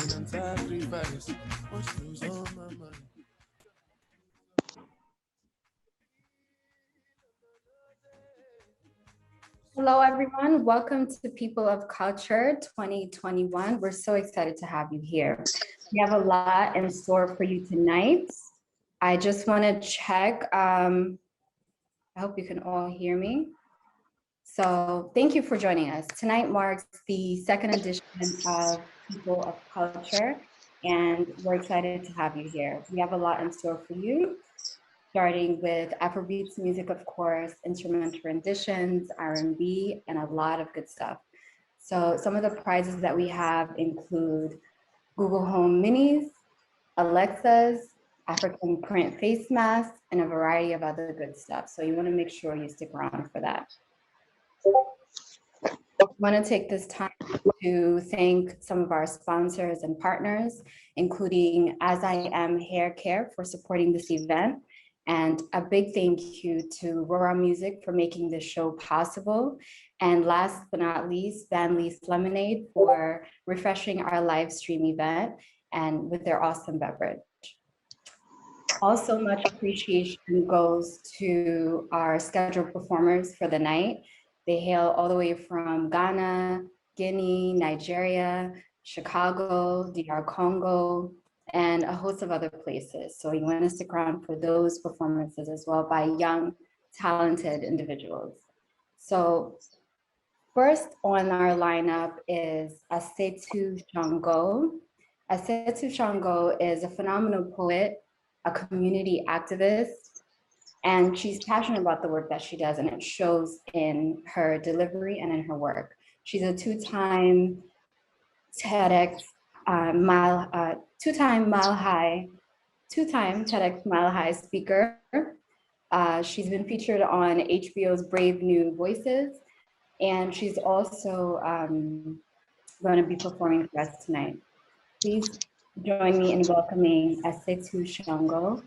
Hello, everyone. Welcome to People of Culture 2021. We're so excited to have you here. We have a lot in store for you tonight. I just want to check. I hope you can all hear me. So thank you for joining us. Tonight marks the second edition of People of Culture, and we're excited to have you here. We have a lot in store for you, starting with Afrobeats music, of course, instrumental renditions, R&B, and a lot of good stuff. So some of the prizes that we have include Google Home Minis, Alexas, African print face masks, and a variety of other good stuff. So you want to make sure you stick around for that. I want to take this time to thank some of our sponsors and partners, including As I Am Hair Care for supporting this event. And a big thank you to Rora Music for making this show possible. And last but not least, Van Lee's Lemonade for refreshing our live stream event and with their awesome beverage. Also, much appreciation goes to our scheduled performers for the night. They hail all the way from Ghana, Guinea, Nigeria, Chicago, DR Congo, and a host of other places. So you want to stick around for those performances as well by young, talented individuals. So first on our lineup is Assetou Xango. Assetou Xango is a phenomenal poet, a community activist, and she's passionate about the work that she does, and it shows in her delivery and in her work. She's a two-time TEDx two-time TEDx Mile High speaker. She's been featured on HBO's Brave New Voices, and she's also going to be performing for us tonight. Please join me in welcoming Assetou Xango.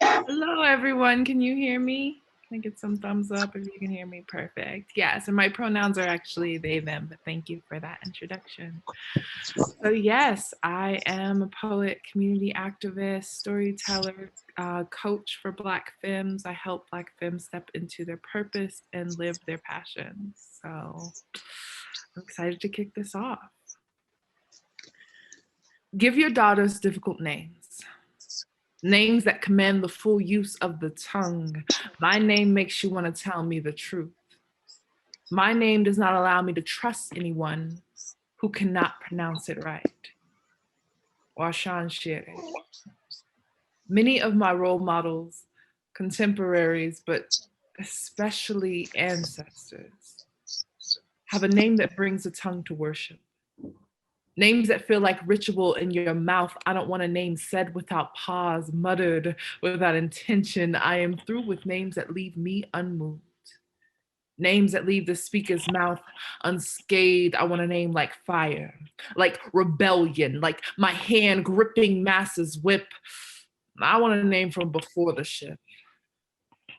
Hello, everyone. Can you hear me? Can I get some thumbs up if you can hear me? Perfect. Yes, and my pronouns are actually they, them, but thank you for that introduction. So yes, I am a poet, community activist, storyteller, coach for Black femmes. I help Black femmes step into their purpose and live their passions. So I'm excited to kick this off. Give your daughters difficult names. Names that command the full use of the tongue. My name makes you want to tell me the truth. My name does not allow me to trust anyone who cannot pronounce it right. Washan Shere. Many of my role models, contemporaries, but especially ancestors, have a name that brings the tongue to worship. Names that feel like ritual in your mouth. I don't want a name said without pause, muttered without intention. I am through with names that leave me unmoved. Names that leave the speaker's mouth unscathed. I want a name like fire, like rebellion, like my hand gripping masses whip. I want a name from before the ship.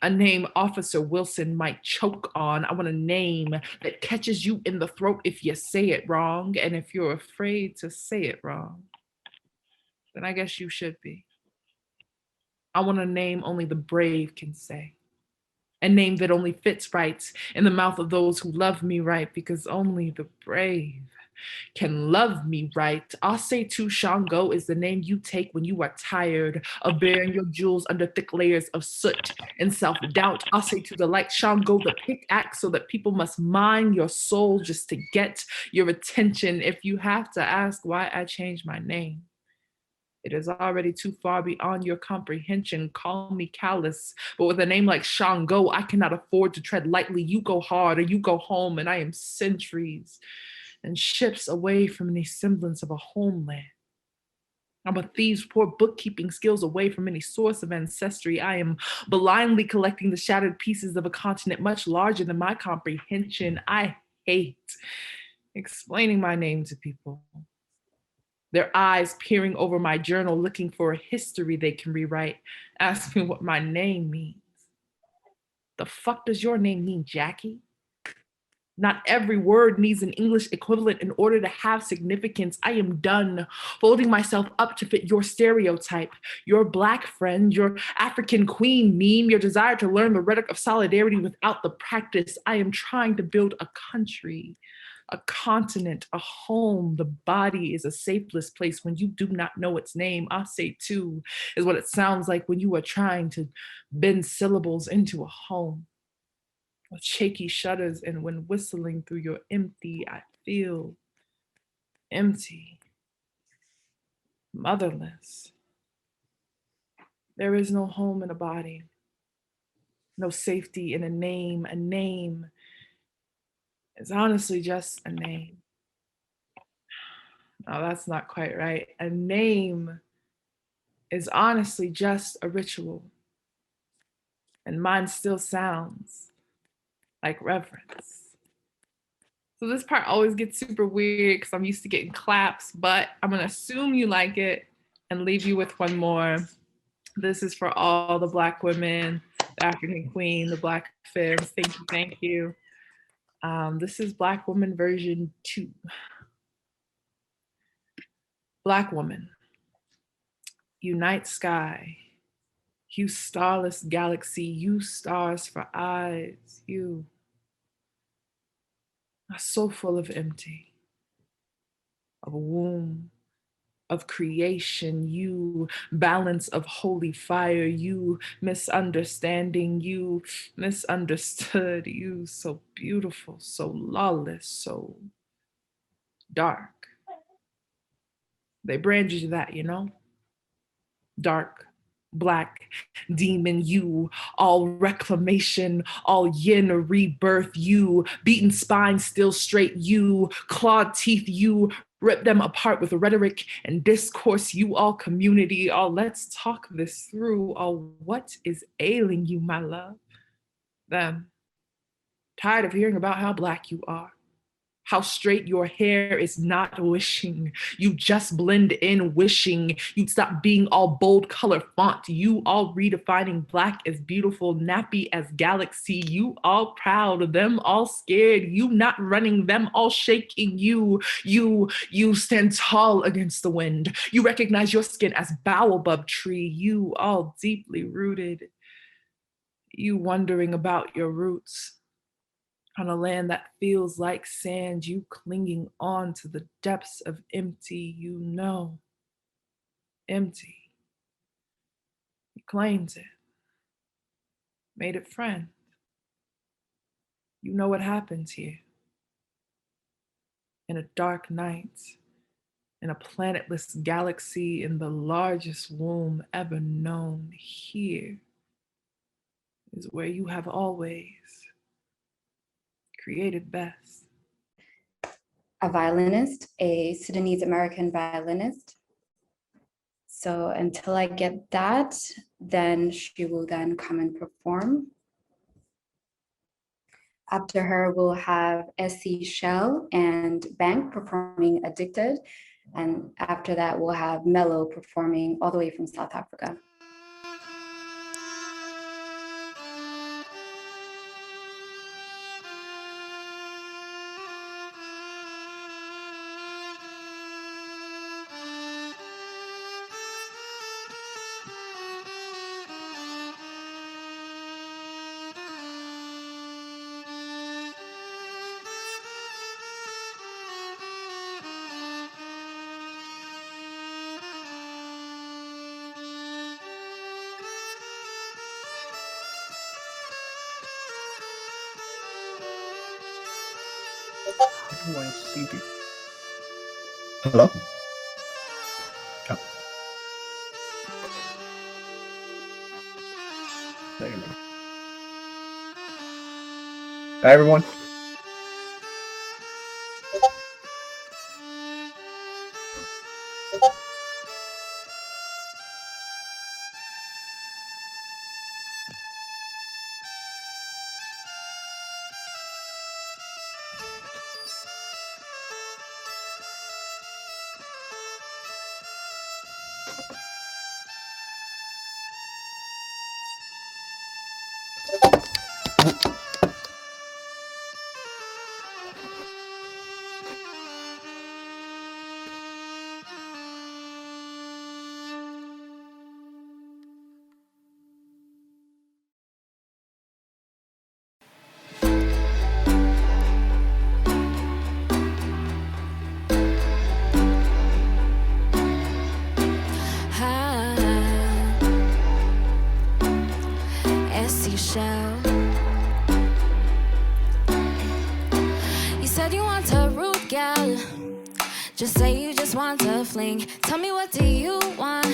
A name Officer Wilson might choke on. I want a name that catches you in the throat if you say it wrong. And if you're afraid to say it wrong, then I guess you should be. I want a name only the brave can say. A name that only fits right in the mouth of those who love me right, because only the brave can love me right. Assetou Xango is the name you take when you are tired of bearing your jewels under thick layers of soot and self-doubt. Assetou the light, Xango the pickaxe, so that people must mine your soul just to get your attention. If you have to ask why I changed my name, it is already too far beyond your comprehension. Call me callous, but with a name like Xango, I cannot afford to tread lightly. You go hard or you go home, and I am centuries and ships away from any semblance of a homeland. I'm a thief's poor bookkeeping skills away from any source of ancestry. I am blindly collecting the shattered pieces of a continent much larger than my comprehension. I hate explaining my name to people. Their eyes peering over my journal, looking for a history they can rewrite, ask me what my name means. The fuck does your name mean, Jackie? Not every word needs an English equivalent in order to have significance. I am done folding myself up to fit your stereotype, your Black friend, your African queen meme, your desire to learn the rhetoric of solidarity without the practice. I am trying to build a country, a continent, a home. The body is a safeless place when you do not know its name. Assetou is what it sounds like when you are trying to bend syllables into a home. With shaky shudders, and when whistling through your empty, I feel empty, motherless. There is no home in a body, no safety in a name. A name is honestly just a name. No, that's not quite right. A name is honestly just a ritual, and mine still sounds like reverence. So this part always gets super weird because I'm used to getting claps, but I'm gonna assume you like it and leave you with one more. This is for all the Black women, the African Queen, the Black femmes. Thank you, thank you. This is Black Woman version 2. Black woman, you night sky, you starless galaxy, you stars for eyes, you are so full of empty, of a womb, of creation, you balance of holy fire, you misunderstanding, you misunderstood, you so beautiful, so lawless, so dark. They brand you that, you know? Dark, Black, demon, you, all reclamation, all yin rebirth, you, beaten spine still straight, you, clawed teeth, you, rip them apart with rhetoric and discourse, you, all community, all let's talk this through, all what is ailing you, my love? Them, tired of hearing about how Black you are. How straight your hair is not wishing. You just blend in wishing. You'd stop being all bold color font. You all redefining Black as beautiful, nappy as galaxy. You all proud, them all scared. You not running, them all shaking. You stand tall against the wind. You recognize your skin as baobab tree. You all deeply rooted. You wondering about your roots. On a land that feels like sand, you clinging on to the depths of empty, you know, empty. He claims it, made it friend. You know what happens here. In a dark night, in a planetless galaxy, in the largest womb ever known, here is where you have always created best. A violinist, a Sudanese American violinist. So until I get that, then she will then come and perform. After her, we'll have Esi Chelle and Bank performing Addicted. And after that, we'll have Mellow performing all the way from South Africa. Hello? Oh. Hi, everyone. Just say you just want to fling. Tell me, what do you want?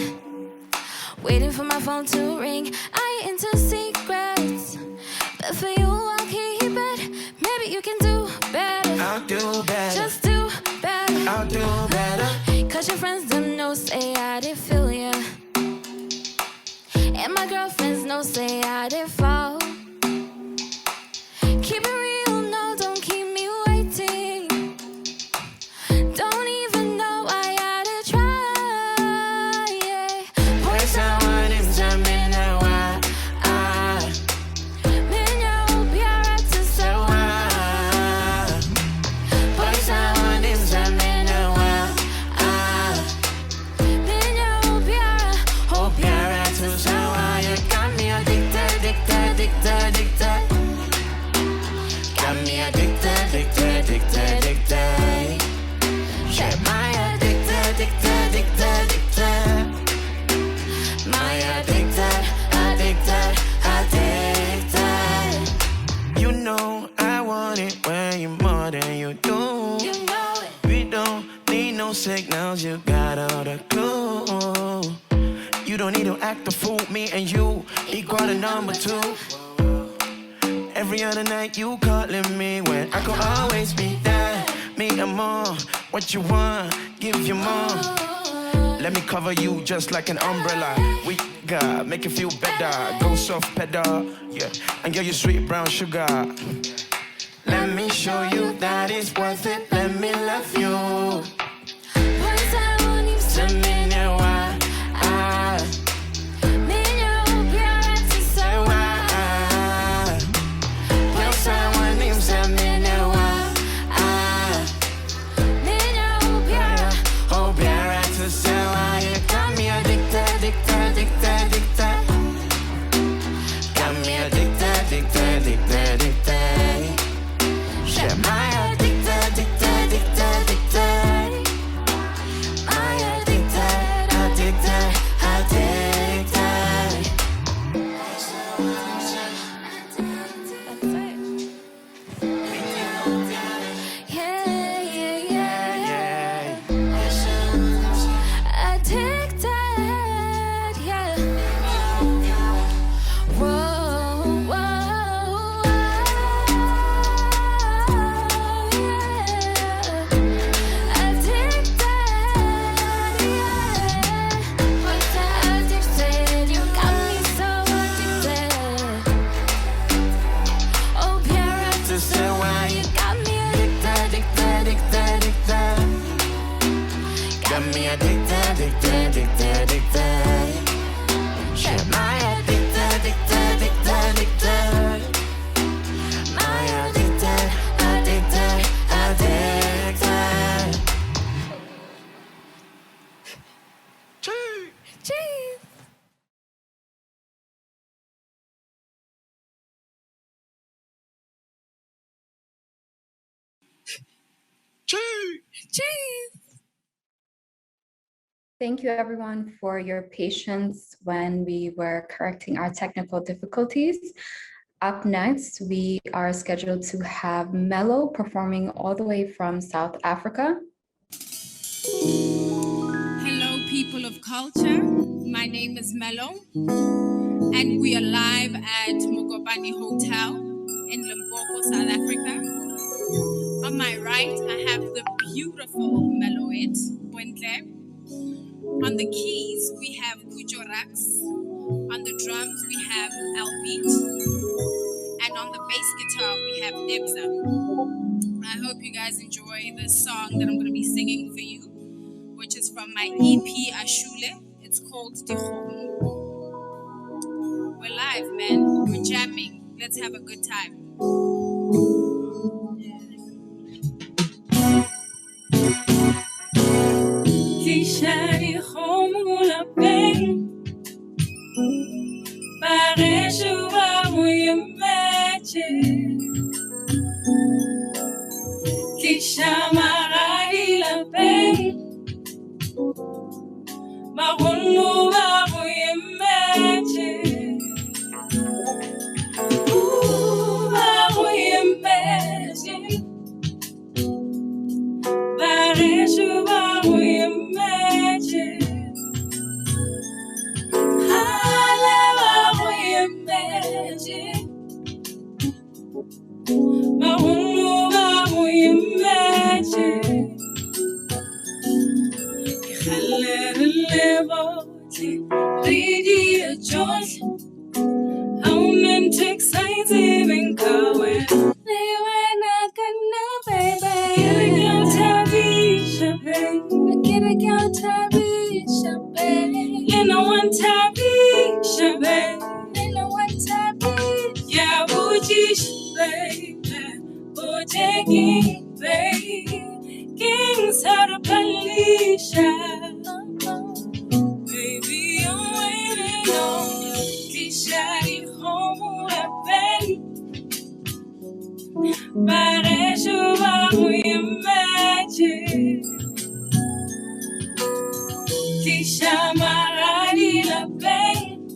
Waiting for my phone to ring. I ain't into secrets, but for you I'll keep it. Maybe you can do better. I'll do better. Just do better. I'll do better. Cause your friends them know say I did feel ya, and my girlfriends know say I did fall. Keep it real, no, don't keep me waiting. Don't even know why I did try, yeah. Pues someone is jamming now. You know I want it when you more than you do. You know it. We don't need no signals, you got all the clue. You don't need to act a fool, me and you equal to number 2. Every other night you calling me when I could always be there. Me and more, what you want, give you more. Let me cover you just like an umbrella. We got, make you feel better. Go soft pedal, yeah. And get you sweet brown sugar. Let me show you that it's worth it. Let me love you. Thank you everyone for your patience when we were correcting our technical difficulties. Up next, we are scheduled to have Mellow performing all the way from South Africa. Hello, people of culture. My name is Mellow, and we are live at Mokopane Hotel in Limpopo, South Africa. On my right, I have the beautiful Mellowette Bwentle. On the keys, we have Kujorax. On the drums, we have Albeat. And on the bass guitar, we have Nebza. I hope you guys enjoy this song that I'm going to be singing for you, which is from my EP Ashule. It's called Dikhomo. We're live, man. We're jamming. Let's have a good time. Should Mahuluba muyimeche Khaler leboti Ridi a choice How men take sides even kawen They were not gonna baby Get a girl tabisha baby Get a girl tabisha baby You know one tabisha baby You know one tabisha Yeah, Bujish baby Bujegi baby Kings out of Palisha Baby, I'm waiting on you. Kishari home baby. Pareshuba magic. Kisha marari la baby.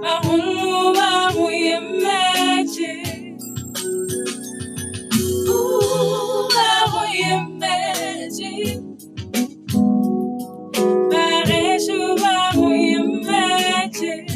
Mahumuba magic. Ooh, magic. Pareshuba magic.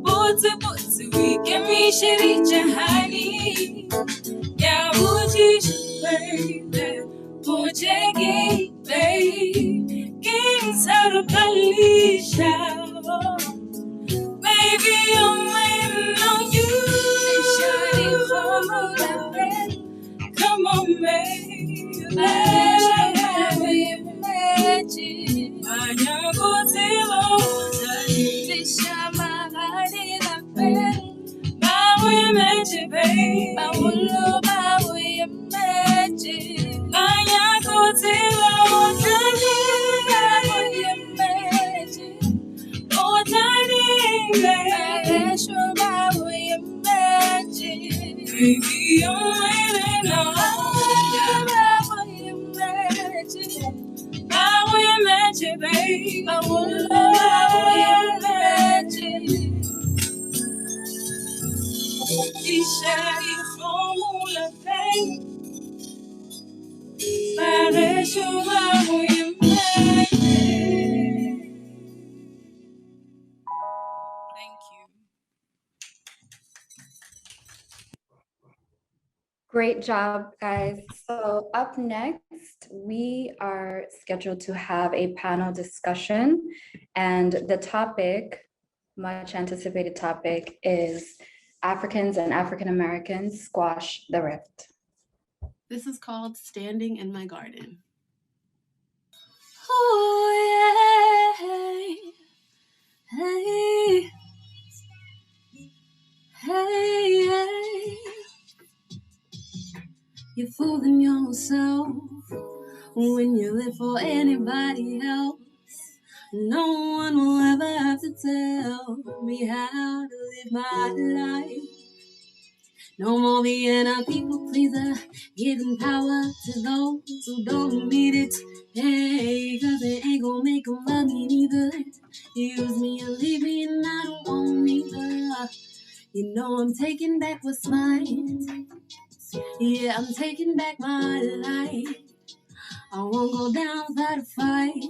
Butsu, we can me shiri jahani. Yeah, Bujish, baby, Bujegi, baby, Kings out of Palisha. Baby, I'm waiting on you. Come on, baby. Baby, I'm waiting on you. I will magic, baby. I will love magic. Ishari home baby. Pareshuba magic. Thank you. Great job, guys. So up next, we are scheduled to have a panel discussion, and the topic, much anticipated topic, is Africans and African Americans Squash the Rift. This is called Standing in My Garden. Oh, yeah. Hey. Hey, hey. You're fooling yourself when you live for anybody else. No one will ever have to tell me how to live my life. No more being a people pleaser, giving power to those who don't need it. Hey, cause it ain't gonna make them love me neither. Use me or leave me and I don't want neither. You know I'm taking back what's mine. Yeah, I'm taking back my life. I won't go down without a fight.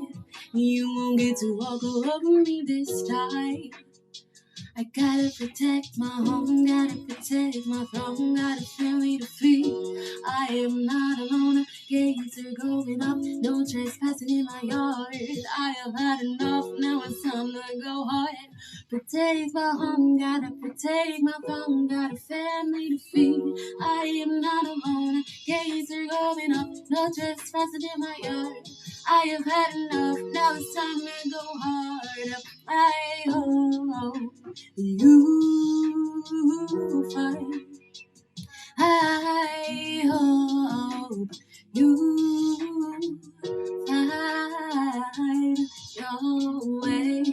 You won't get to walk all over me this time. I gotta protect my home, gotta protect my throne, gotta feel me to free. I am not alone, gates are going up, no trespassing in my yard. I have had enough, now it's time to go hard. Protect my home, gotta protect my throne, got a family to feed. I am not alone, gates are going up, no trespassing in my yard. I have had enough, now it's time to go hard. I hope you find. I hope you find your way.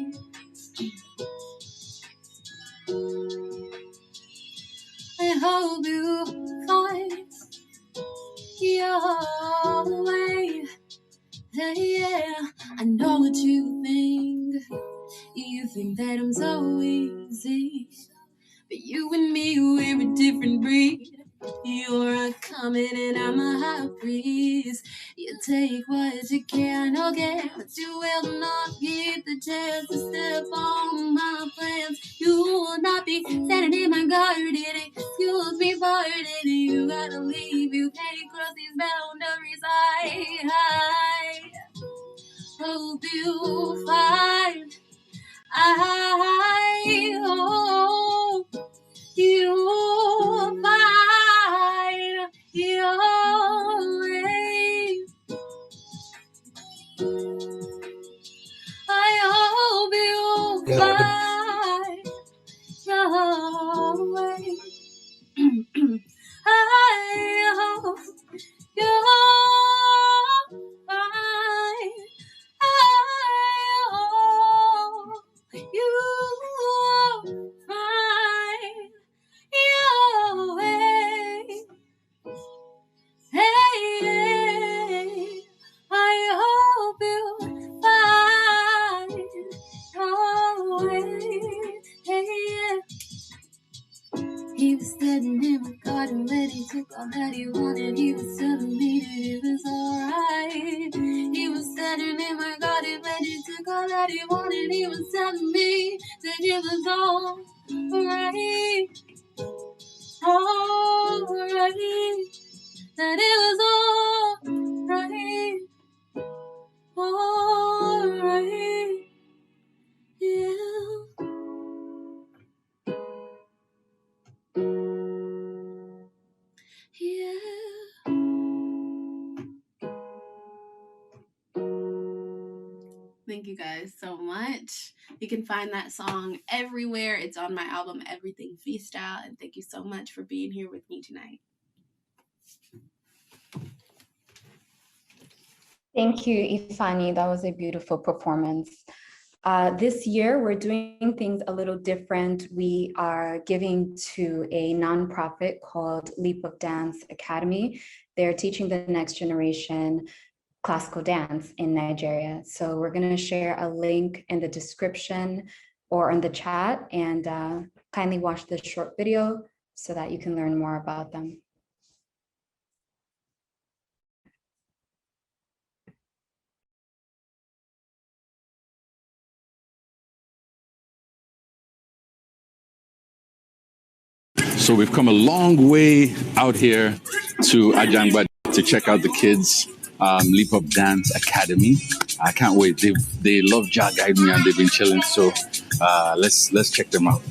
hope you find your way. Yeah, I know what you think. You think that I'm so easy, but you and me, we're a different breed. You're a comet and I'm a high breeze. You take what you can, okay, but you will not get the chance to step on my plans. You will not be standing in my garden. Excuse me, pardon. You gotta leave. You can't cross these boundaries. I hope you find. I hope you find your way. I hope you find your way. I hope you find. I hope you find your way. Hey, I hope you find your way. Hey, he was standing in my garden, ready to go that he wanted. He was telling me that it was alright. He was standing in my garden, ready to go that he wanted. He was telling me that it was alright. Alright. That it was alright. Alright. Yeah. Yeah. Thank you guys so much. You can find that song everywhere. It's on my album, Everything Freestyle. And thank you so much for being here with me tonight. Thank you, Ifeanyi. That was a beautiful performance. This year, we're doing things a little different. We are giving to a nonprofit called Leap of Dance Academy. They're teaching the next generation classical dance in Nigeria. So we're going to share a link in the description or in the chat, and kindly watch this short video so that you can learn more about them. So we've come a long way out here to Ajangba to check out the kids' Leap Up Dance Academy. I can't wait. They love Jah Guide Me and they've been chilling. So let's check them out.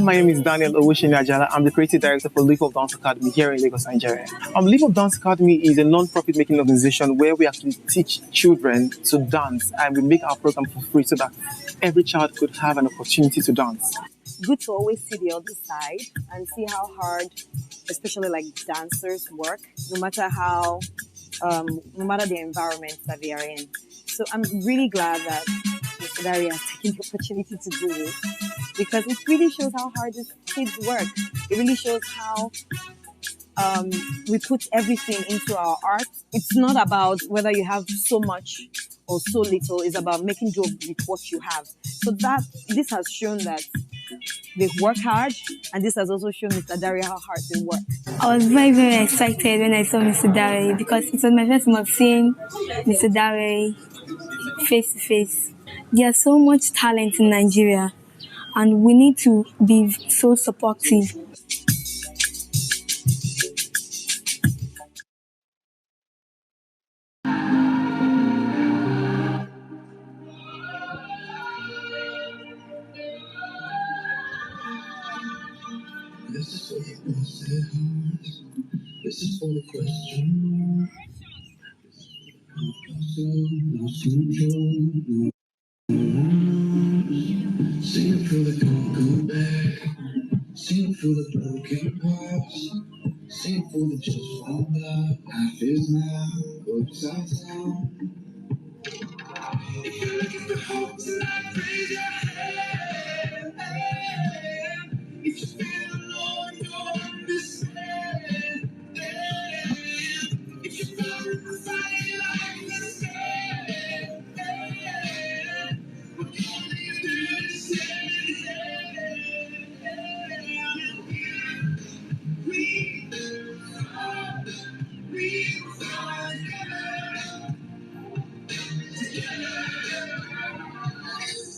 My name is Daniel Owushini-Ajala. I'm the creative director for Leap of Dance Academy here in Lagos, Nigeria. Leap of Dance Academy is a non-profit making organization where we actually teach children to dance, and we make our program for free so that every child could have an opportunity to dance. Good to always see the other side and see how hard, especially like dancers work, no matter the environment that they are in. So I'm really glad that Mr. Dari has taken the opportunity to do this, because it really shows how hard these kids work. It really shows how we put everything into our art. It's not about whether you have so much or so little. It's about making do with what you have. So this has shown that they work hard, and this has also shown Mr. Dari how hard they work. I was very, very excited when I saw Mr. Dari, because it was my first time of seeing Mr. Dari face to face. There's so much talent in Nigeria, and we need to be so supportive. This is for the hearts. This is for the question. Sing for the come back. Sing for the broken hearts. Sing for the just found out. Life is now upside down. If you're looking for hope tonight, raise your hand. If you feel alone, you'll understand. If you're following the fight, like the sand. We're calling you to we are together.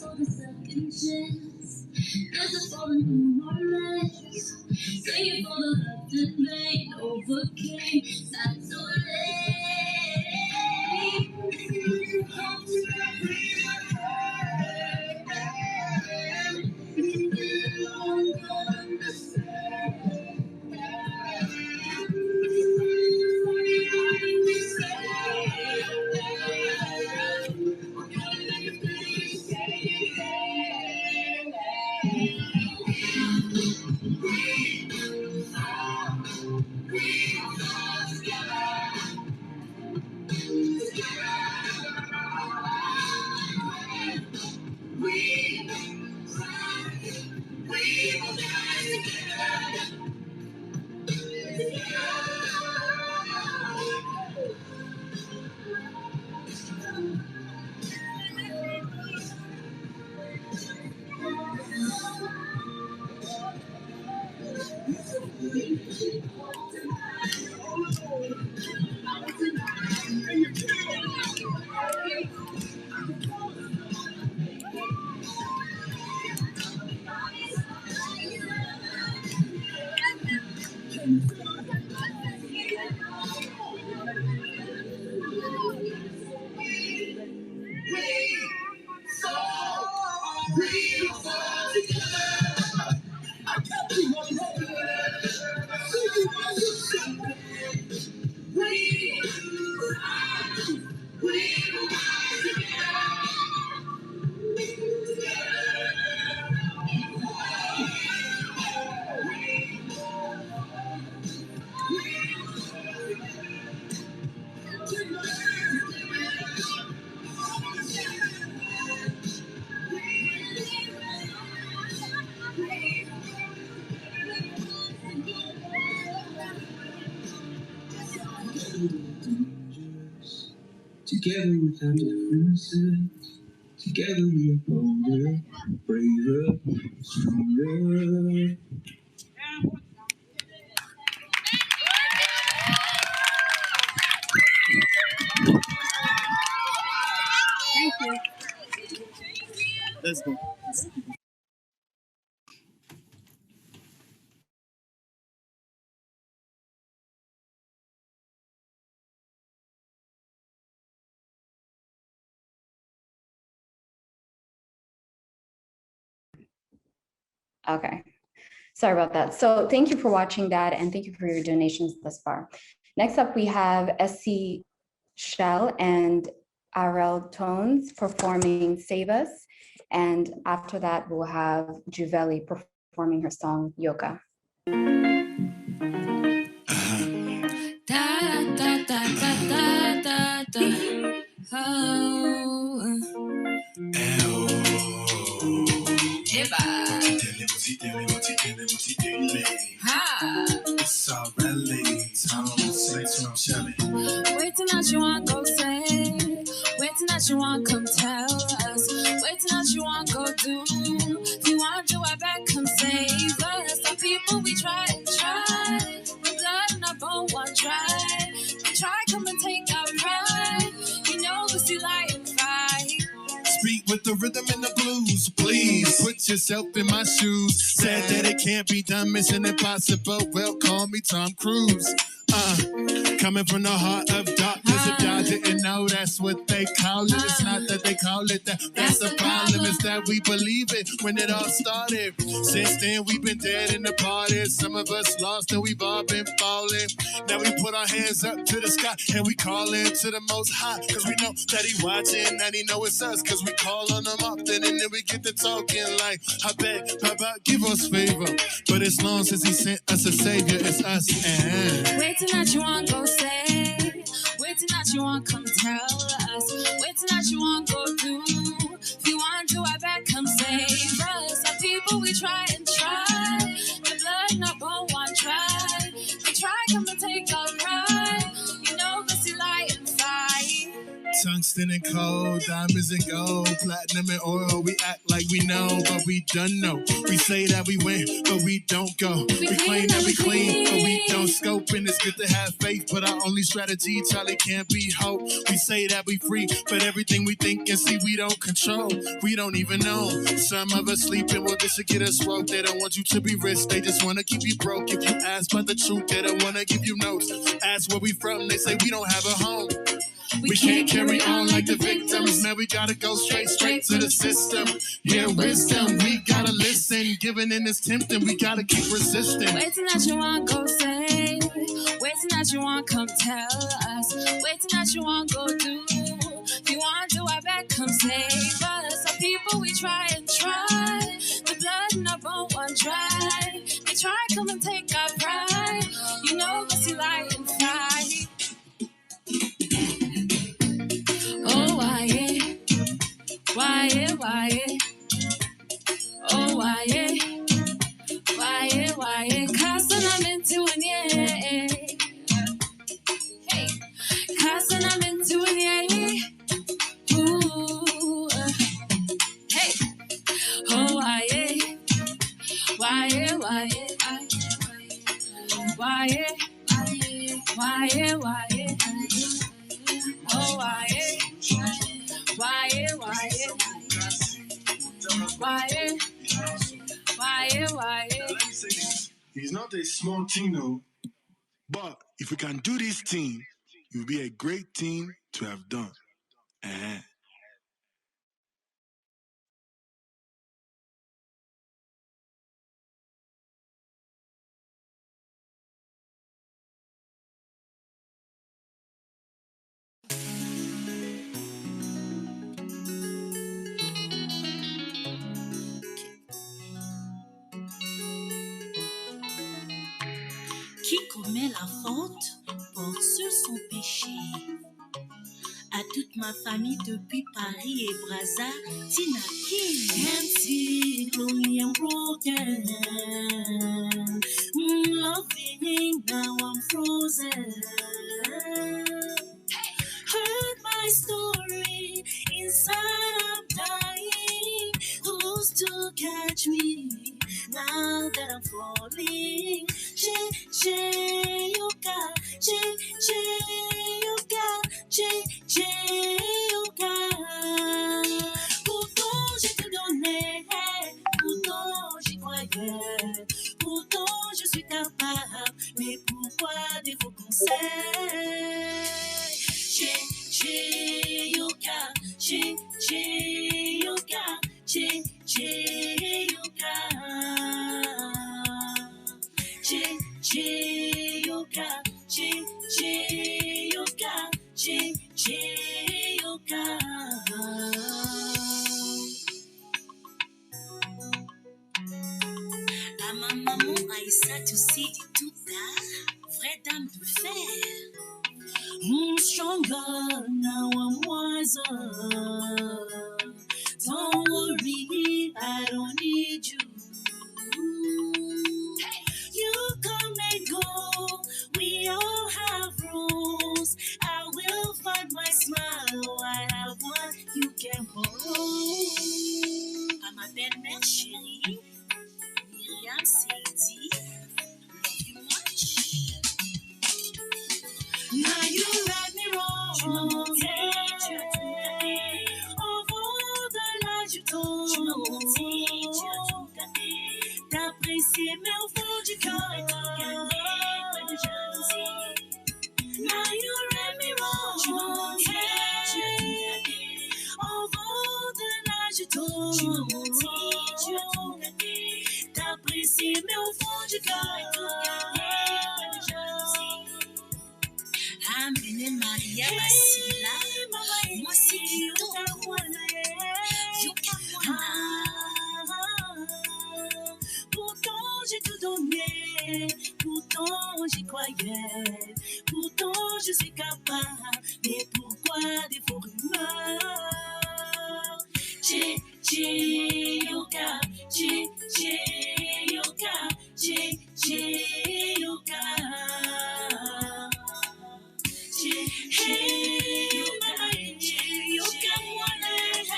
For the second chance, there's a falling new romance. Say it for the love that made overcame. Not too late. If you come to that dream, if you belong, you'll understand. Together without differences, together we are bolder, braver, stronger. Thank you. Let's go. Okay, sorry about that. So thank you for watching that, and thank you for your donations thus far. Next up, we have Esi Chelle and Arelle Tones performing Save Us. And after that, we'll have Juvelly performing her song Yoga. It's Arelle, Waiting out you want go say, waiting out you want come tell us, waiting out you want go do. If you want to do I bet come save us. Some people we try and try, with blood in our bone one try. We try come and take our pride. You know we see light and fight. Speak with the rhythm and the blues. Please put yourself in my shoes. Said that it can't be done, mission impossible. Well, call me Tom Cruise. Coming from the heart of darkness. If y'all didn't know, that's what they call it. It's not that they call it that. That's the problem. It's that we believe it when it all started. Since then, we've been dead in the party. Some of us lost and we've all been falling. Now we put our hands up to the sky and we call into the Most High. Cause we know that he watching, that he know it's us. Cause we call on him often and then we get to talking like, I beg, Papa, give us favor. But it's long since he sent us a savior, it's us. And waiting that you want go say, waiting that you want come tell us, waiting that you want go do. If you want to, I bet come save us. Some people we try and try, the blood not bone one try. They try come and take our pride. You know this is lie and fight. tungsten and coal, diamonds and gold, platinum and oil. We act like we know, but we don't know. We say that we win, but we don't go. We claim that we clean, but we don't scope. And it's good to have faith, but our only strategy, Charlie, can't be hope. We say that we free, but everything we think and see we don't control. We don't even know. Some of us sleeping, well, this should get us woke. They don't want you to be rich, they just want to keep you broke. If you ask about the truth, they don't want to give you notes. Ask where we from, they say we don't have a home. We can't carry on like the victims. Man, we gotta go straight to the system. Hear wisdom, we gotta listen. Giving in is tempting, we gotta keep resisting. Waiting that you want go say, waiting that you want come tell us, waiting that you want go do. If you want to, I bet come save us. Some people we try and try, the blood in our bone one dry. They try come and take our pride. You know this you lie and fight. Oh, why, yeah. Why, yeah, why, yeah. Oh, why, yeah. Why, yeah. Casting I'm into it, yeah. Hey, casting I'm into it, yeah. Ooh, hey. Oh, why, yeah. Why, yeah, why, yeah. Why, yeah. Why, yeah, why, yeah. Oh, why, yeah. Why, yeah, why, yeah. Why, yeah. Why, yeah, why, yeah. Let me say this. He's not a small team, though. But if we can do this team, it will be a great team to have done. Qui commet la faute porte sur son péché. À toute ma famille depuis Paris et Brazza, Tina King. Empty, lonely and broken. Loving, now I'm frozen. Heard my story, inside I'm dying. Who's to catch me now that I'm falling? Pourtant j'ai tout donné, pourtant j'y croyais, pourtant je suis capable, mais pourquoi des faux conseils? À ma maman Assetou Xango, vraie dame de fer. Stronger, now I'm wiser. Don't worry, I don't need you. You come and go, we all have rules. I will find my smile, I have one you can borrow. À ma belle-mère chérie, Myriam Seidi, love you much. Now you read me wrong. Tu m'as menti, tu as tout gâté. tu t'apprécies, mais au fond du cœur, Amene Maria Basila, moi si pourtant j'ai tout donné, pourtant j'y croyais, pourtant je suis capable, mais pourquoi des faux rumeurs? Yoga, yoga, yoga. Hey, you can want it.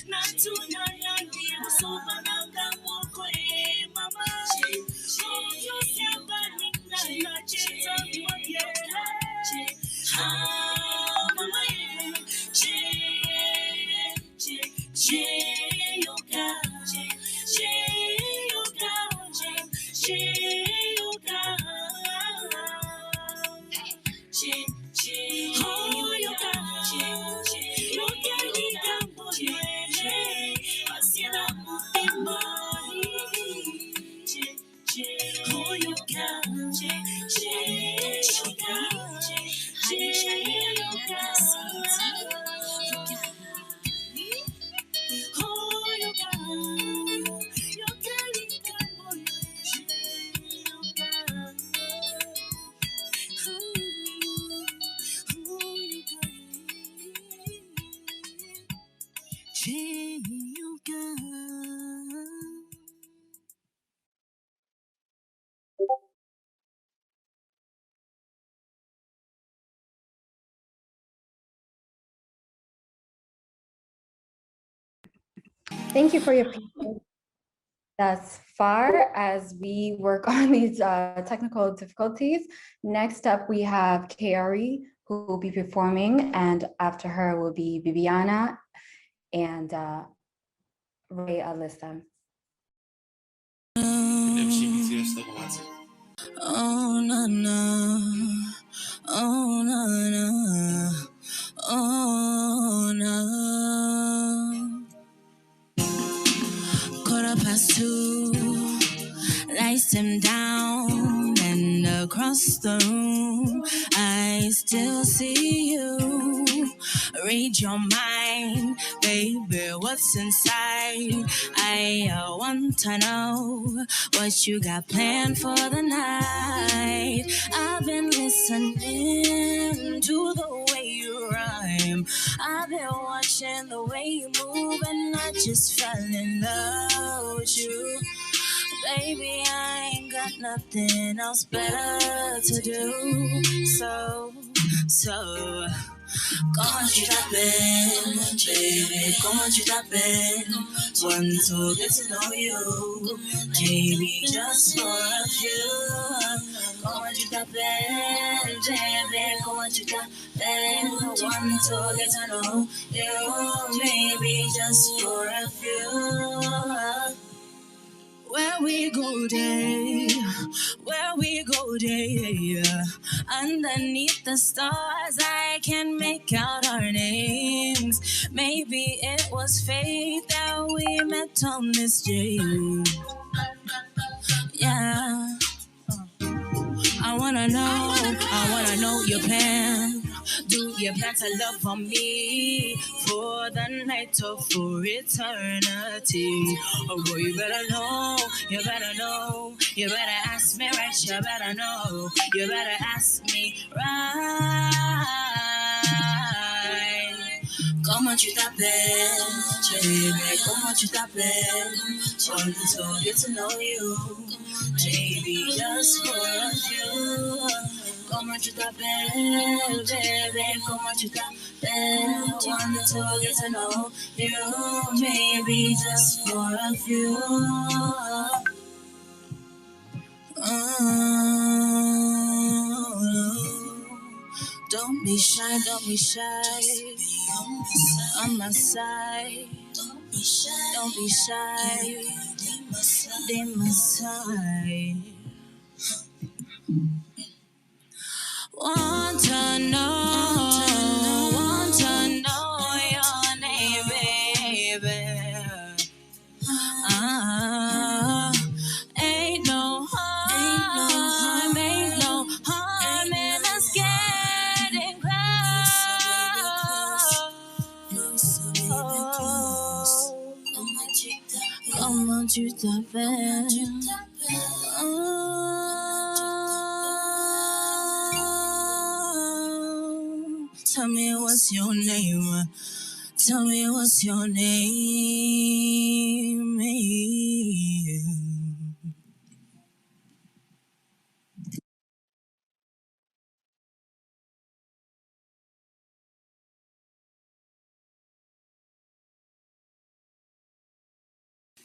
Not tonight, so bananga moko mama. Oh, you say banana, chita moye. Ah, mama, yoga, yoga. Oh, you got Thank you for your patience thus far as we work on these technical difficulties. Next up, we have Kari, who will be performing, and after her will be Bibianna and Alissa. Oh, na na. Oh, na na. Oh, na. 2:15, lights them down, and across the room, I still see you. Read your mind, baby, what's inside? I want to know what you got planned for the night. I've been listening to the way you rhyme. I've been watching the way you move, and I just fell in love with you. Baby, I ain't got nothing else better to do. So, comment tu t'appelles, baby, comment tu t'appelles? Want to get to know you, maybe just for a few. Comment tu t'appelles, baby, comment tu t'appelles? Want to get to know you, maybe just for a few. Where we go day, underneath the stars I can make out our names. Maybe it was fate that we met on this day. Yeah, I wanna know your plan. Do you plan to love on me for the night or for eternity? Oh boy, you better know, you better ask me right, you better know, you better ask me right. Comment tu t'appelles, baby, comment tu t'appelles? Want to get to know you, maybe just for a few. Comment tu t'appelles, baby, comment tu t'appelles? Want to get to know you, maybe just for a few. Don't be shy, on my side. Don't be shy, they my side. Want to know your name, baby. tu t'appelles? Tell me what's your name. Tell me what's your name.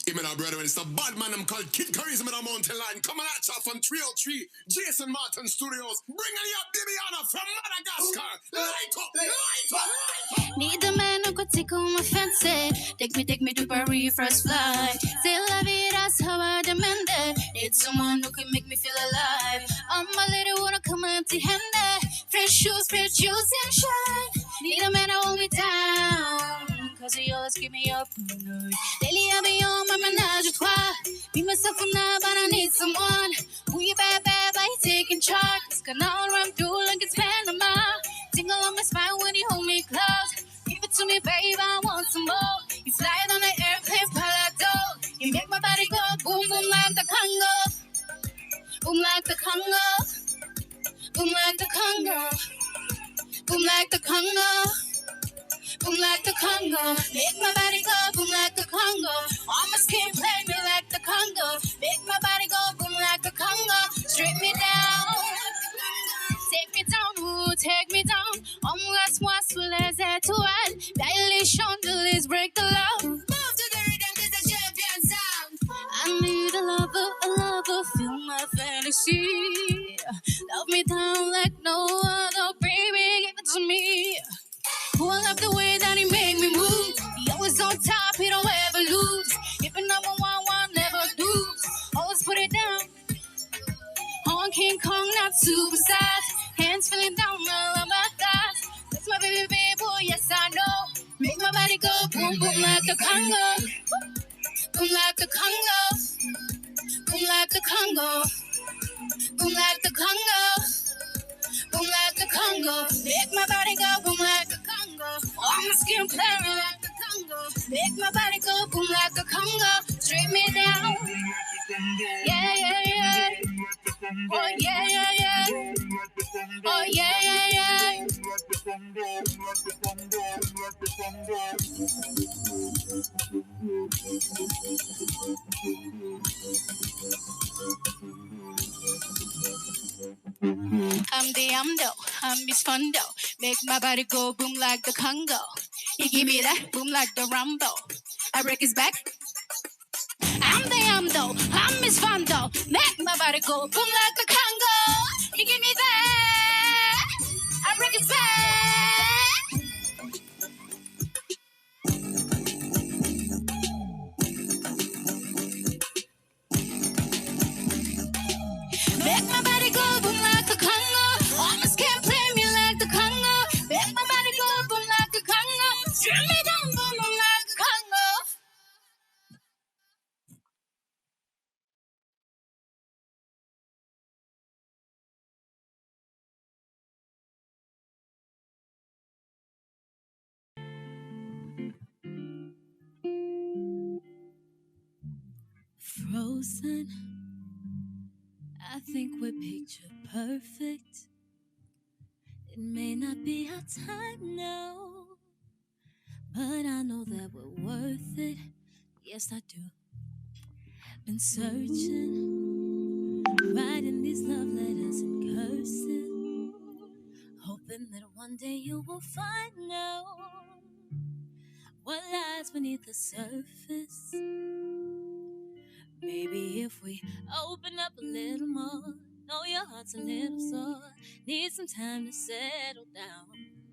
Him and our brother, it's a bad man, I'm called Kid Charisma on Mountain Line. Coming at you from 303 Jason Martin Studios. Bringing you Bibianna from Madagascar. Light up, light up, light up. Need a man who could tickle my fancy. Take me to Paris first flight. C'est la vie, that's how I demand it. Need someone who can make me feel alive. I'm a lady, wanna come empty-handed. Fresh shoes, fresh juice and shine. Need a man to hold me down. Cause he always keep me up. Lately I be on my menage a trois. Be myself from now, but I need someone. Who you bad, like taking charge. This canal run through like it's Panama. Tingle on my spine when you hold me close. Give it to me, babe, I want some more. You fly it on the airplane, palado. You make my body go boom, boom like the Congo. Boom like the Congo. Boom like the Congo. Boom like the Congo. Boom like the Congo. Make my body go boom like the Congo. All my skin play me like the Congo. Make my body go boom like the Congo. Strip me down. Take me down, ooh, take me down. Embrasse-moi sous les étoiles. Baile les chandeliers, break the law. Move to the rhythm, this is a champion sound. I need a lover, feel my fantasy. Love me down like no other, baby, give it to me. Oh, I love the way that he make me move. He always on top, he don't ever lose. If a number one, never lose. Always put it down. On King Kong, not suicide. Hands feeling down, I love my thighs. That's my baby, baby, boy, yes I know. Make my body go boom, boom like the Congo. Boom like the Congo. Boom like the Congo. Boom like the Congo. Boom like the Congo. Make my body go boom like the Congo. All my skin playing like the Congo. Make my body go boom like the Congo. Strip me down. Yeah, yeah, yeah. Oh, yeah, yeah, yeah. Oh, yeah, yeah, yeah. I'm Miss Fundo. Make my body go boom like the Congo. You give me that boom like the Rambo. I break his back. I'm Miss Fundo. Make my body go boom like the Congo. You give me that. I break his back. Make my body go boom like the Congo. All my skin play me like the Congo. Make my body go boom like the Congo. Strip me down, boom, boom like the Congo. Frozen. I think we're picture perfect. It may not be our time now, but I know that we're worth it. Yes, I do. Been searching, writing these love letters in cursive, hoping that one day you will find out what lies beneath the surface. Maybe if we open up a little more, know your heart's a little sore, need some time to settle down.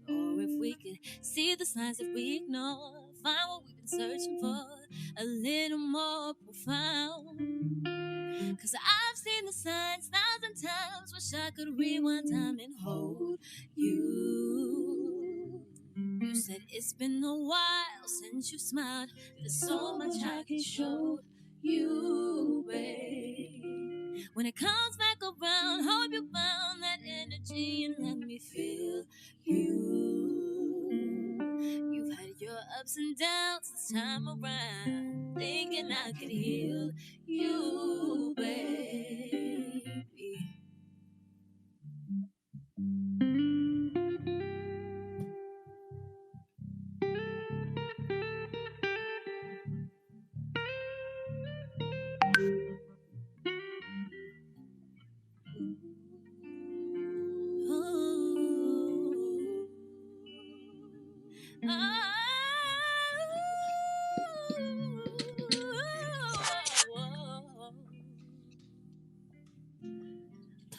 Or if we could see the signs that we ignore, find what we've been searching for, a little more profound. Cause I've seen the signs 1,000 times, wish I could rewind time and hold you. You said it's been a while since you smiled, there's so much I can show you, babe. When it comes back around, hope you found that energy and let me feel you. You've had your ups and downs this time around. Thinking I could heal you, baby.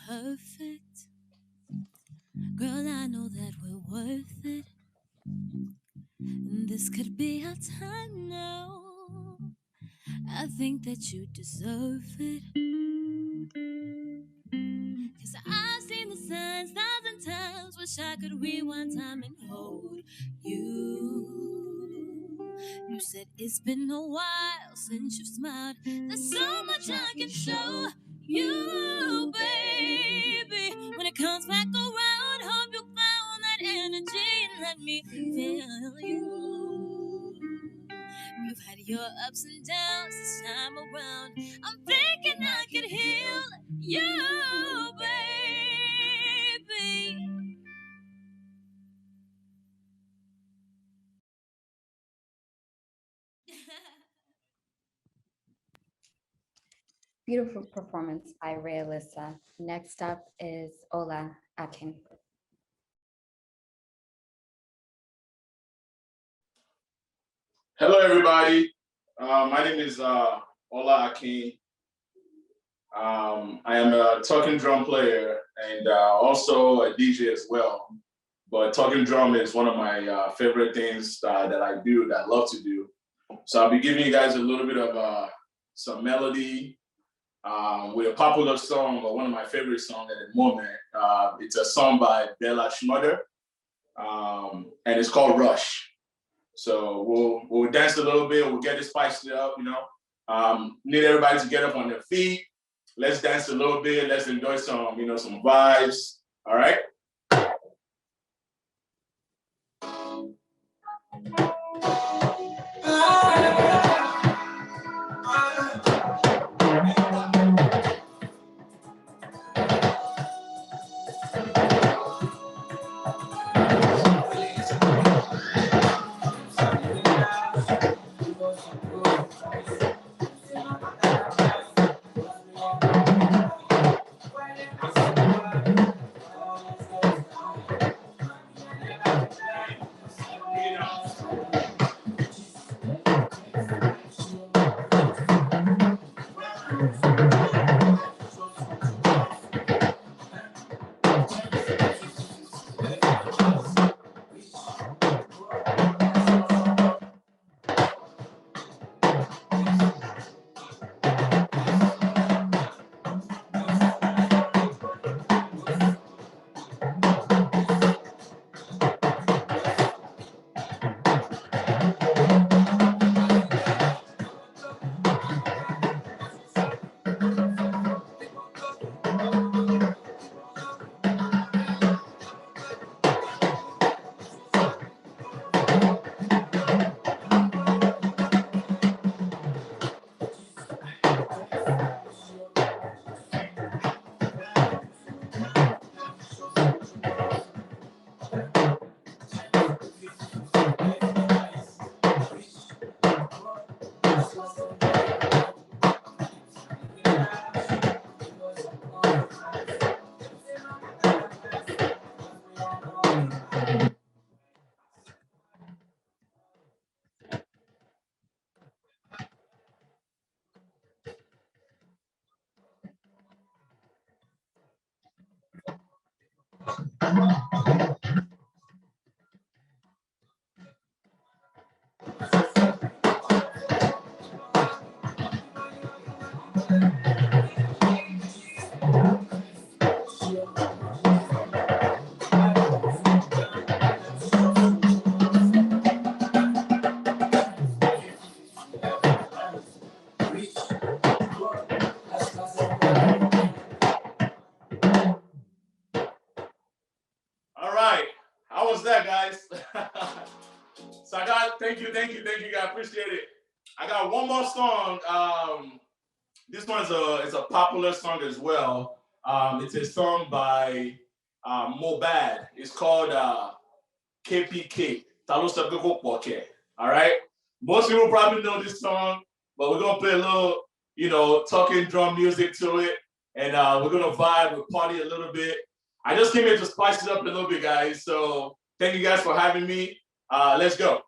Perfect. Girl, I know that we're worth it. And this could be our time now. I think that you deserve it. 'Cause I've seen the signs 1,000 times. Wish I could rewind time and hold you. You said it's been a while since you've smiled. There's so much I can show you, baby. When it comes back around, hope you found that energy and let me feel you. You've had your ups and downs this time around. I'm thinking I could heal you, baby. Beautiful performance by Alissa. Next up is Ola Akin. Hello, everybody. My name is Ola Akin. I am a talking drum player and also a DJ as well. But talking drum is one of my favorite things that I do, that I love to do. So I'll be giving you guys a little bit of some melody with a popular song, but one of my favorite songs at the moment. It's a song by Bella Schmurder, and it's called Rush. So we'll dance a little bit, we'll get it spiced up, you know. Need everybody to get up on their feet. Let's dance a little bit, let's enjoy some, you know, some vibes, all right? Thank you, guys. Appreciate it. I got one more song. This one's a popular song as well. It's a song by Mobad. It's called KPK. Talo Sepeko Poke. All right. Most people probably know this song, but we're gonna play a little, talking drum music to it, and we're gonna vibe, we'll party a little bit. I just came here to spice it up a little bit, guys. So thank you guys for having me. Let's go.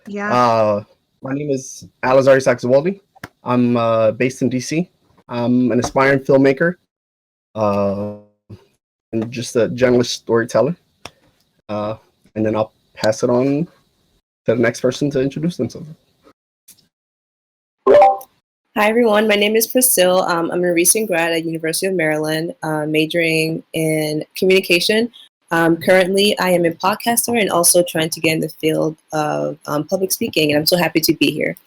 Yeah. My name is Alizari Saxawaldi. I'm based in DC. I'm an aspiring filmmaker and just a generalist storyteller. And then I'll pass it on to the next person to introduce themselves. Hi everyone, my name is Priscilla. I'm a recent grad at University of Maryland, majoring in communication. Currently, I am a podcaster and also trying to get in the field of public speaking, and I'm so happy to be here.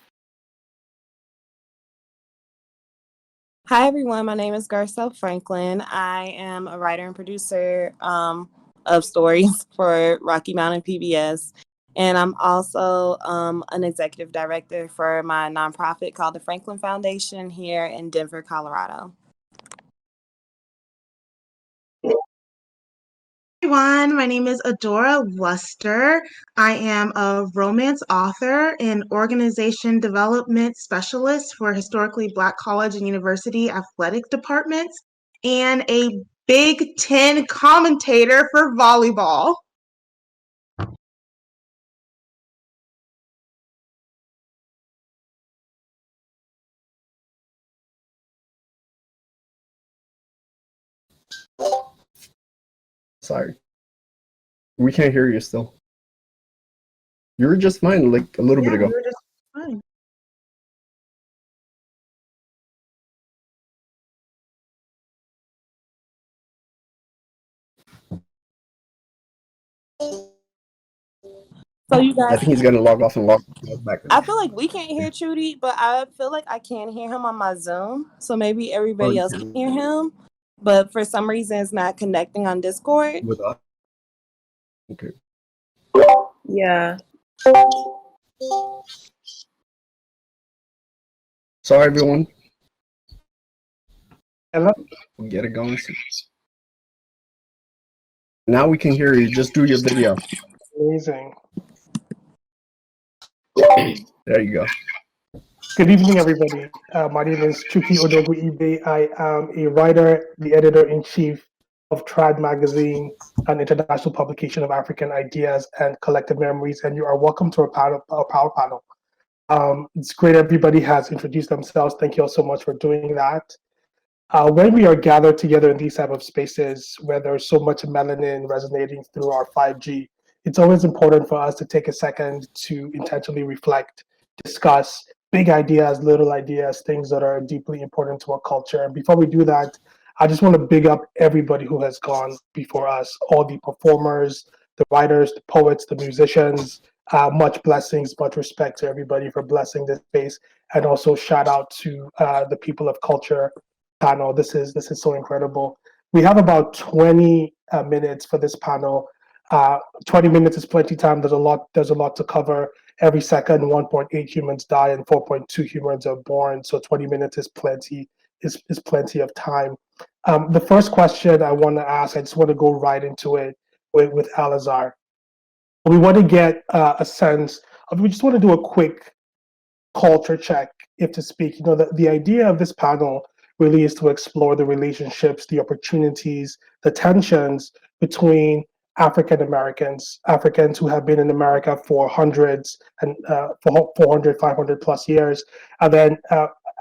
Hi everyone, my name is Garcelle Franklin. I am a writer and producer of stories for Rocky Mountain PBS. And I'm also an executive director for my nonprofit called the Franklin Foundation here in Denver, Colorado. Everyone, my name is Adora Luster. I am a romance author and organization development specialist for historically Black college and university athletic departments, and a Big Ten commentator for volleyball. Sorry. We can't hear you still. You were just fine like a little bit ago. You were just fine. So you I guys, think he's gonna log off and log back in. I feel like we can't hear Trudy, but I feel like I can hear him on my Zoom. So maybe everybody else can hear him, but for some reason it's not connecting on Discord. With us? Okay. Yeah. Sorry, everyone. Hello? We'll get it going soon. Now we can hear you. Just do your video. Amazing. There you go. Good evening, everybody. My name is Chuki Odogwu Ibe. I am a writer, the editor-in-chief of Trad Magazine, an international publication of African ideas and collective memories, and you are welcome to our power panel. It's great everybody has introduced themselves. Thank you all so much for doing that. When we are gathered together in these type of spaces where there's so much melanin resonating through our 5G, it's always important for us to take a second to intentionally reflect, discuss big ideas, little ideas, things that are deeply important to our culture. And before we do that, I just want to big up everybody who has gone before us, all the performers, the writers, the poets, the musicians. Much blessings, much respect to everybody for blessing this space, and also shout out to the people of culture panel. This is so incredible. We have about 20 minutes for this panel. 20 minutes is plenty time. There's a lot to cover. Every second, 1.8 humans die and 4.2 humans are born. So 20 minutes is plenty of time. The first question I want to ask, I just want to go right into it with Alizar. We want to get a sense of. We just want to do a quick culture check, if to speak. You know, the idea of this panel really is to explore the relationships, the opportunities, the tensions between African Americans who have been in America for hundreds and for 400, 500 plus years, and then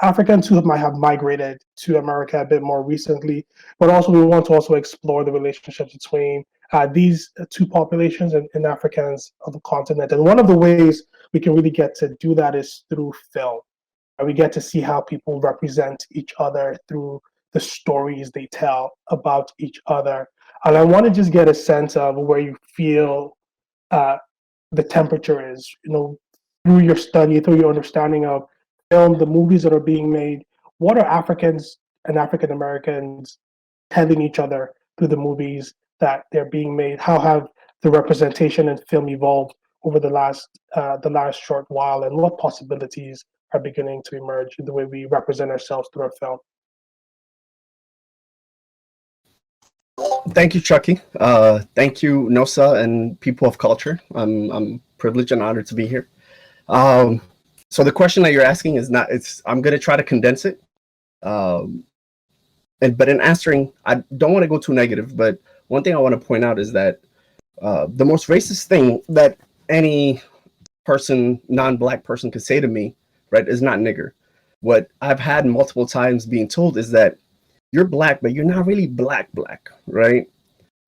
Africans who might have migrated to America a bit more recently. But also we want to also explore the relationships between these two populations and Africans of the continent. And one of the ways we can really get to do that is through film. And we get to see how people represent each other through the stories they tell about each other. And I want to just get a sense of where you feel the temperature is, you know, through your study, through your understanding of film, the movies that are being made. What are Africans and African Americans telling each other through the movies that they're being made? How have the representation in film evolved over the last short while, and what possibilities are beginning to emerge in the way we represent ourselves through our film? Thank you, Chucky. Thank you, Nosa and people of culture. I'm privileged and honored to be here. So the question that you're asking is not. I'm going to try to condense it. But in answering, I don't want to go too negative. But one thing I want to point out is that the most racist thing that any person, non-black person, could say to me, right, is not nigger. What I've had multiple times being told is that you're black, but you're not really black, right?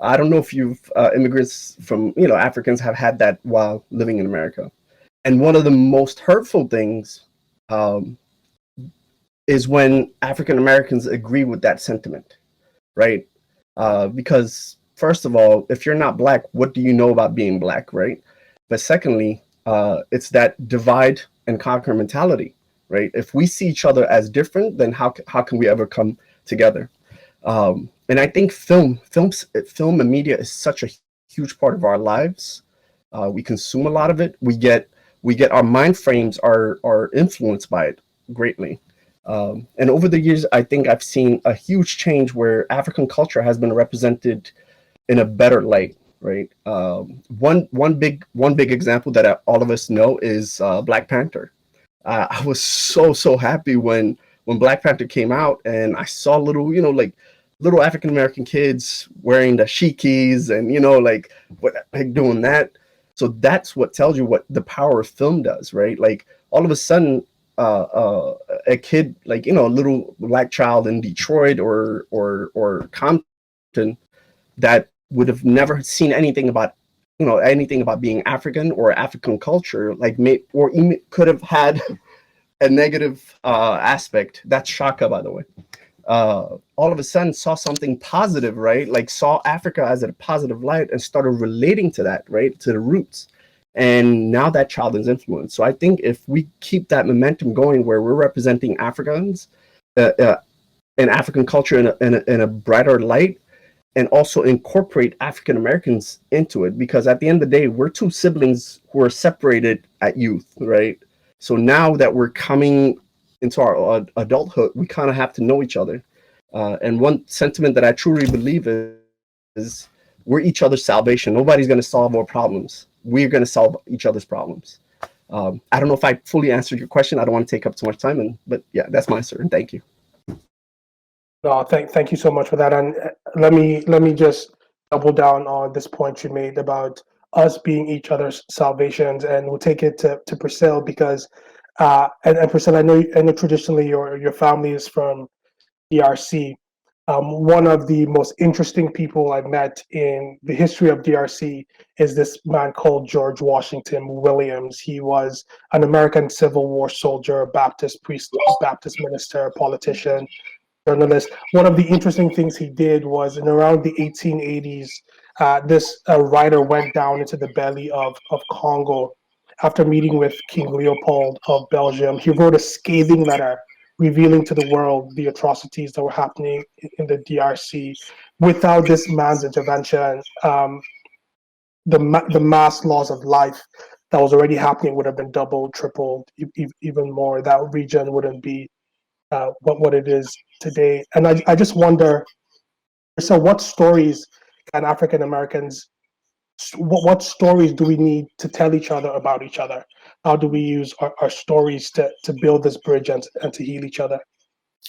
I don't know if you've immigrants from, you know, Africans have had that while living in America. And one of the most hurtful things is when African Americans agree with that sentiment, right? Because first of all, if you're not black, what do you know about being black, right? But secondly, it's that divide and conquer mentality, right? If we see each other as different, then how can we ever come together? And I think film and media is such a huge part of our lives. We consume a lot of it. We get our mind frames are influenced by it greatly. And over the years, I think I've seen a huge change where African culture has been represented in a better light, right? One big example that all of us know is Black Panther. I was so happy when Black Panther came out, and I saw little African American kids wearing the shikis and doing that. So that's what tells you what the power of film does, right? Like all of a sudden, a kid, a little black child in Detroit or Compton that would have never seen anything about anything about being African or African culture, like or even could have had a negative aspect. That's Shaka, by the way. All of a sudden saw something positive, right? Like saw Africa as a positive light and started relating to that, right? To the roots. And now that child is influenced. So I think if we keep that momentum going where we're representing Africans and African culture in a brighter light, and also incorporate African Americans into it, because at the end of the day, we're two siblings who are separated at youth, right? So now that we're coming into our adulthood, we kind of have to know each other. And one sentiment that I truly believe is we're each other's salvation. Nobody's going to solve our problems. We're going to solve each other's problems. I don't know if I fully answered your question. I don't want to take up too much time, but yeah, that's my answer. And thank you. No, thank you so much for that. And let me just double down on this point you made about us being each other's salvations, and we'll take it to Priscilla because and Priscilla, I know traditionally your family is from DRC. One of the most interesting people I've met in the history of DRC is this man called George Washington Williams. He was an American Civil War soldier, Baptist priest, Baptist minister, politician, journalist. One of the interesting things he did was in around the 1880s, this writer went down into the belly of Congo after meeting with King Leopold of Belgium. He wrote a scathing letter revealing to the world the atrocities that were happening in the DRC. Without this man's intervention, the mass loss of life that was already happening would have been doubled, tripled, even more. That region wouldn't be what it is today. And I just wonder, so what stories can African Americans, what stories do we need to tell each other about each other? How do we use our stories to build this bridge and to heal each other?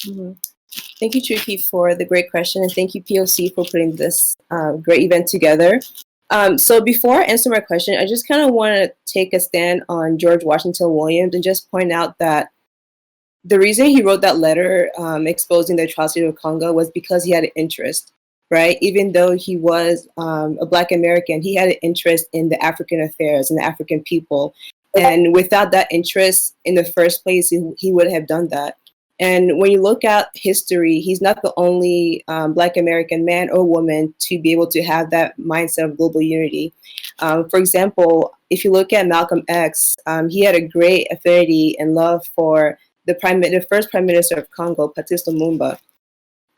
Mm-hmm. Thank you, Tricky, for the great question, and thank you, POC, for putting this great event together. So before I answer my question, I just kind of want to take a stand on George Washington Williams and just point out that the reason he wrote that letter exposing the atrocity of Congo was because he had an interest, right? Even though he was a Black American, he had an interest in the African affairs and the African people. And without that interest in the first place, he would have done that. And when you look at history, he's not the only Black American man or woman to be able to have that mindset of global unity. For example, if you look at Malcolm X, he had a great affinity and love for the first prime minister of Congo, Patrice Lumumba.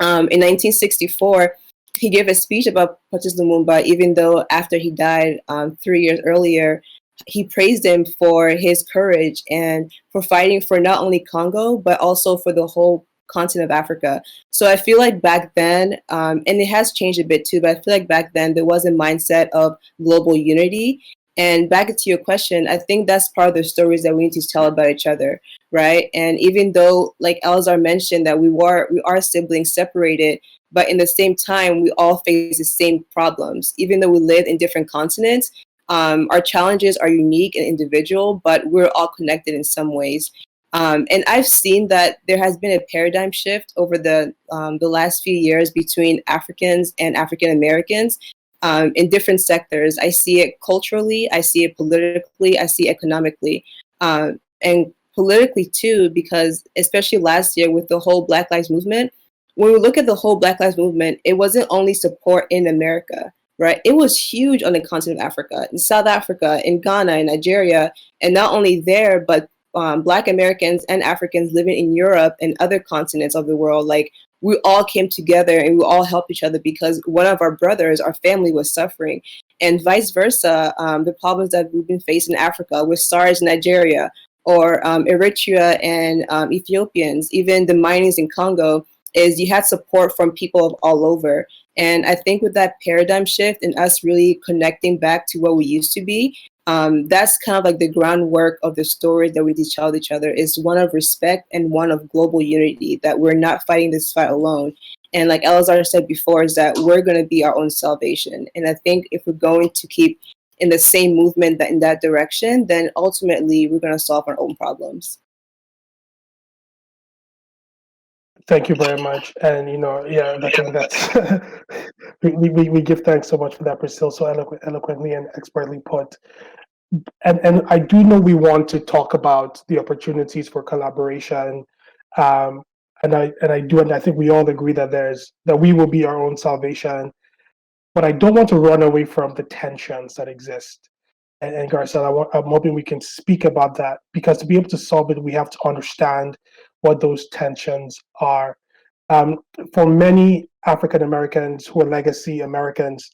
In 1964, he gave a speech about Patrice Lumumba, even though after he died 3 years earlier, he praised him for his courage and for fighting for not only Congo, but also for the whole continent of Africa. So I feel like back then, and it has changed a bit too, but I feel like back then there was a mindset of global unity. And back to your question, I think that's part of the stories that we need to tell about each other, right? And even though, like Elzar mentioned, that we are siblings separated, but in the same time, we all face the same problems. Even though we live in different continents, our challenges are unique and individual, but we're all connected in some ways. And I've seen that there has been a paradigm shift over the last few years between Africans and African Americans. In different sectors. I see it culturally, I see it politically, I see it economically. And politically too, because especially last year with the whole Black Lives Movement, when we look at the whole Black Lives Movement, it wasn't only support in America, right? It was huge on the continent of Africa, in South Africa, in Ghana, in Nigeria, and not only there, but Black Americans and Africans living in Europe and other continents of the world, like we all came together and we all helped each other because one of our brothers, our family was suffering, and vice versa. The problems that we've been facing in Africa with SARS in Nigeria or Eritrea and Ethiopians, even the minings in Congo, is you had support from people of all over. And I think with that paradigm shift and us really connecting back to what we used to be, that's kind of like the groundwork of the story that we tell each other is one of respect and one of global unity, that we're not fighting this fight alone. And like Elzar said before, is that we're going to be our own salvation. And I think if we're going to keep in the same movement in that direction, then ultimately we're going to solve our own problems. Thank you very much. And yeah, I think that's we give thanks so much for that, Priscilla, so eloquently and expertly put. And I do know we want to talk about the opportunities for collaboration. Um, and I think we all agree that we will be our own salvation. But I don't want to run away from the tensions that exist. And Garcelle, I'm hoping we can speak about that, because to be able to solve it, we have to understand what those tensions are. For many African Americans who are legacy Americans,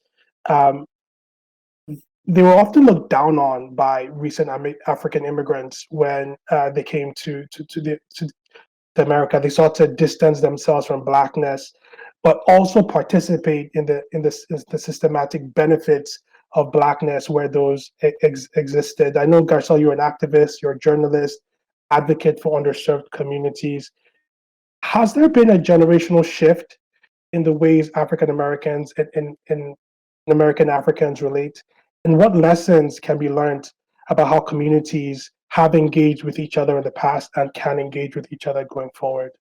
um, they were often looked down on by recent African immigrants when they came to America. They sought to distance themselves from Blackness, but also participate in the systematic benefits of Blackness where those existed. I know, Garcelle, you're an activist, you're a journalist, advocate for underserved communities. Has there been a generational shift in the ways African Americans and American Africans relate? And what lessons can be learned about how communities have engaged with each other in the past and can engage with each other going forward?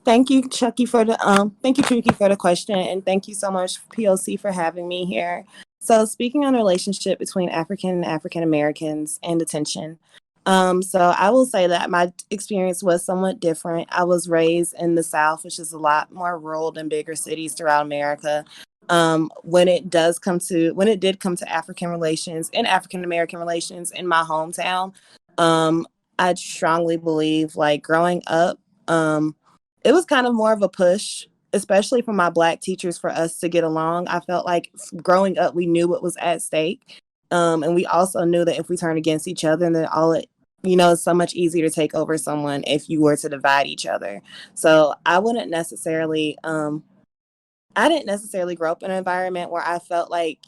Thank you, Chucky, for the thank you, Chucky, for the question, and thank you so much, POC, for having me here. So, speaking on the relationship between African and African Americans and detention, so I will say that my experience was somewhat different. I was raised in the South, which is a lot more rural than bigger cities throughout America. When it did come to African relations and African American relations in my hometown, I strongly believe, like, growing up, it was kind of more of a push, especially for my Black teachers, for us to get along. I felt like growing up, we knew what was at stake. And we also knew that if we turn against each other, then it's so much easier to take over someone if you were to divide each other. So I didn't necessarily grow up in an environment where I felt like,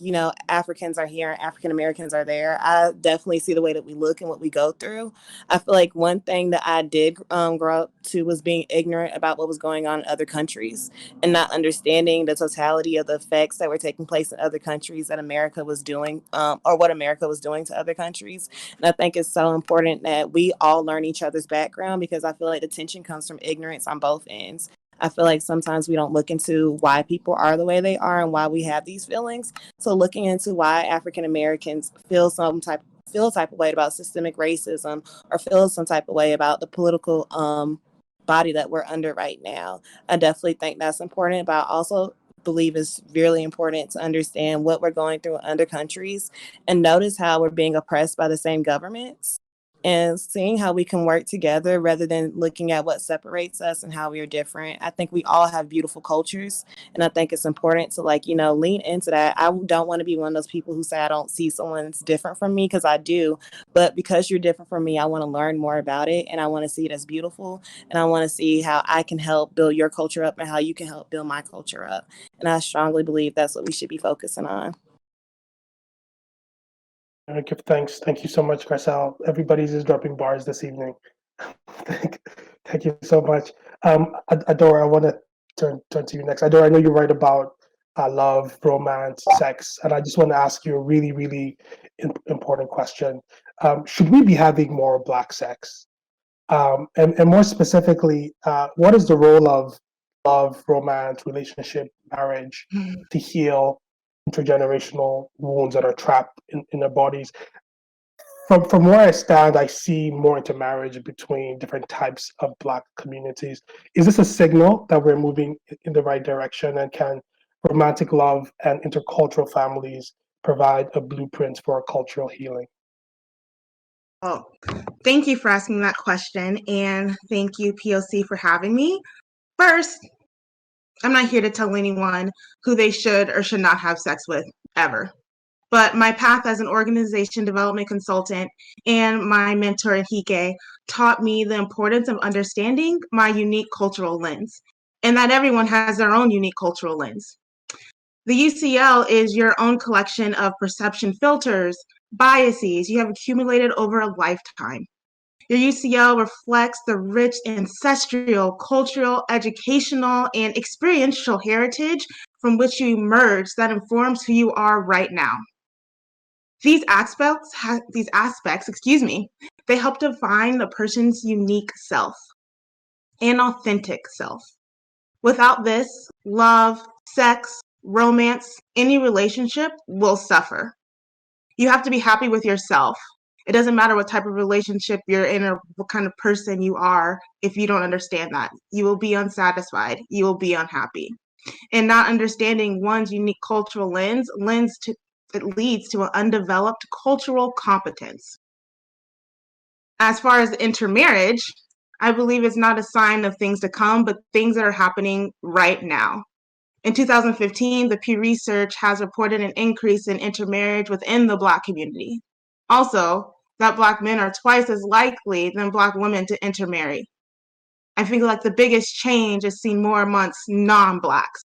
Africans are here and African Americans are there. I definitely see the way that we look and what we go through. I feel like one thing that I did grow up to was being ignorant about what was going on in other countries and not understanding the totality of the effects that were taking place in other countries that America was doing, or what America was doing to other countries. And I think it's so important that we all learn each other's background, because I feel like the tension comes from ignorance on both ends. I feel like sometimes we don't look into why people are the way they are and why we have these feelings. So looking into why African Americans feel type of way about systemic racism, or feel some type of way about the political body that we're under right now, I definitely think that's important. But I also believe it's really important to understand what we're going through in other countries and notice how we're being oppressed by the same governments, and seeing how we can work together rather than looking at what separates us and how we are different. I think we all have beautiful cultures, and I think it's important to lean into that. I don't want to be one of those people who say I don't see someone that's different from me, because I do. But because you're different from me, I want to learn more about it, and I want to see it as beautiful, and I want to see how I can help build your culture up and how you can help build my culture up. And I strongly believe that's what we should be focusing on. I give thanks. Thank you so much, Garcelle. Everybody's just dropping bars this evening. Thank you so much. Adora, I want to turn to you next. Adora, I know you write about love, romance, sex, and I just want to ask you a really, really important question. Should we be having more Black sex? And more specifically, what is the role of love, romance, relationship, marriage to heal intergenerational wounds that are trapped in their bodies? From where I stand, I see more intermarriage between different types of Black communities. Is this a signal that we're moving in the right direction? And can romantic love and intercultural families provide a blueprint for cultural healing? Oh, thank you for asking that question, and thank you, POC, for having me. First, I'm not here to tell anyone who they should or should not have sex with, ever. But my path as an organization development consultant and my mentor, Enrique, taught me the importance of understanding my unique cultural lens, and that everyone has their own unique cultural lens. The UCL is your own collection of perception filters, biases you have accumulated over a lifetime. Your UCL reflects the rich ancestral, cultural, educational, and experiential heritage from which you emerge that informs who you are right now. These aspects, They help define the person's unique self and authentic self. Without this, love, sex, romance, any relationship will suffer. You have to be happy with yourself. It doesn't matter what type of relationship you're in or what kind of person you are if you don't understand that. You will be unsatisfied. You will be unhappy. And not understanding one's unique cultural lens it leads to an undeveloped cultural competence. As far as intermarriage, I believe it's not a sign of things to come, but things that are happening right now. In 2015, the Pew Research has reported an increase in intermarriage within the Black community. Also, that Black men are twice as likely than Black women to intermarry. I think like the biggest change is seen more amongst non-Blacks.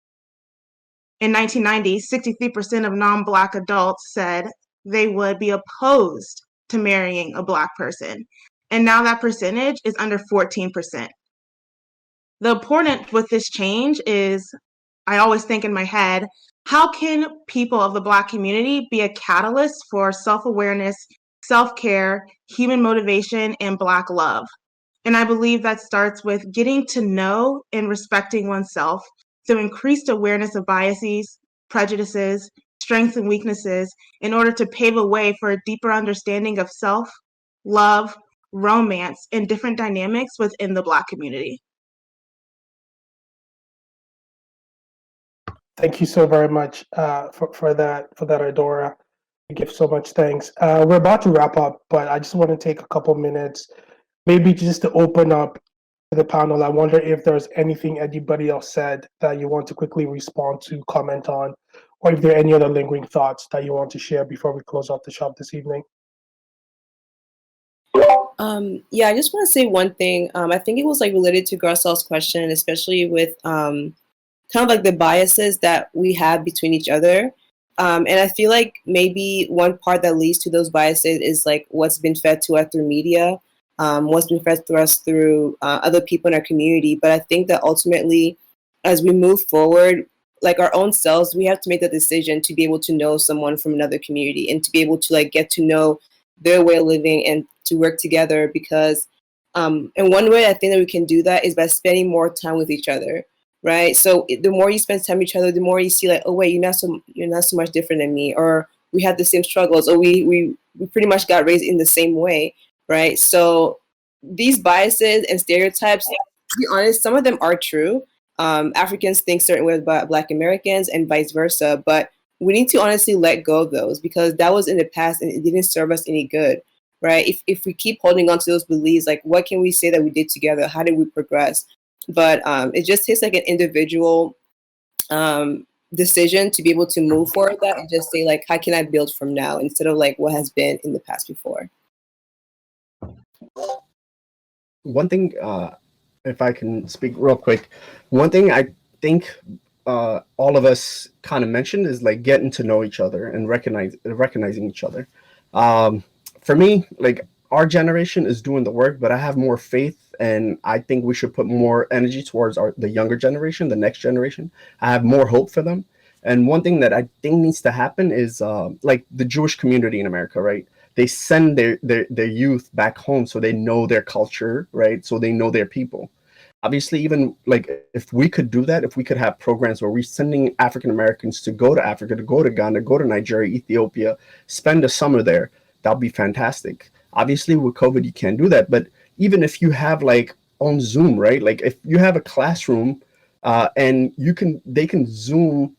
In 1990, 63% of non-Black adults said they would be opposed to marrying a Black person. And now that percentage is under 14%. The important with this change is, I always think in my head, how can people of the Black community be a catalyst for self-awareness, self-care, human motivation, and Black love? And I believe that starts with getting to know and respecting oneself through increased awareness of biases, prejudices, strengths and weaknesses in order to pave a way for a deeper understanding of self, love, romance, and different dynamics within the Black community. Thank you so very much for that, Adora. We give so much thanks. We're about to wrap up, but I just want to take a couple minutes, maybe just to open up to the panel. I wonder if there's anything anybody else said that you want to quickly respond to, comment on, or if there are any other lingering thoughts that you want to share before we close off the shop this evening. Yeah, I just want to say one thing. I think it was like related to Garcel's question, especially with kind of like the biases that we have between each other. And I feel like maybe one part that leads to those biases is like what's been fed to us through media, what's been fed to us through other people in our community. But I think that ultimately, as we move forward, like our own selves, we have to make the decision to be able to know someone from another community and to be able to like get to know their way of living and to work together. Because and one way I think that we can do that is by spending more time with each other. Right. So the more you spend time with each other, the more you see like, oh wait, you're not so much different than me, or we had the same struggles, or we pretty much got raised in the same way. Right. So these biases and stereotypes, to be honest, some of them are true. Africans think certain ways about Black Americans and vice versa, but we need to honestly let go of those because that was in the past and it didn't serve us any good. Right. If we keep holding on to those beliefs, like what can we say that we did together? How did we progress? But it just takes like an individual decision to be able to move forward that and just say like, how can I build from now instead of like what has been in the past before. One thing, if I can speak real quick, one thing I think all of us kind of mentioned is like getting to know each other and recognizing each other. For me, like our generation is doing the work, but I have more faith. And I think we should put more energy towards the younger generation, the next generation. I have more hope for them. And one thing that I think needs to happen is like the Jewish community in America, right? They send their youth back home so they know their culture, right? So they know their people. Obviously, even like if we could do that, if we could have programs where we're sending African Americans to go to Africa, to go to Ghana, go to Nigeria, Ethiopia, spend the summer there, that'll be fantastic. Obviously, with COVID, you can't do that, but even if you have like on Zoom, right? Like if you have a classroom and they can Zoom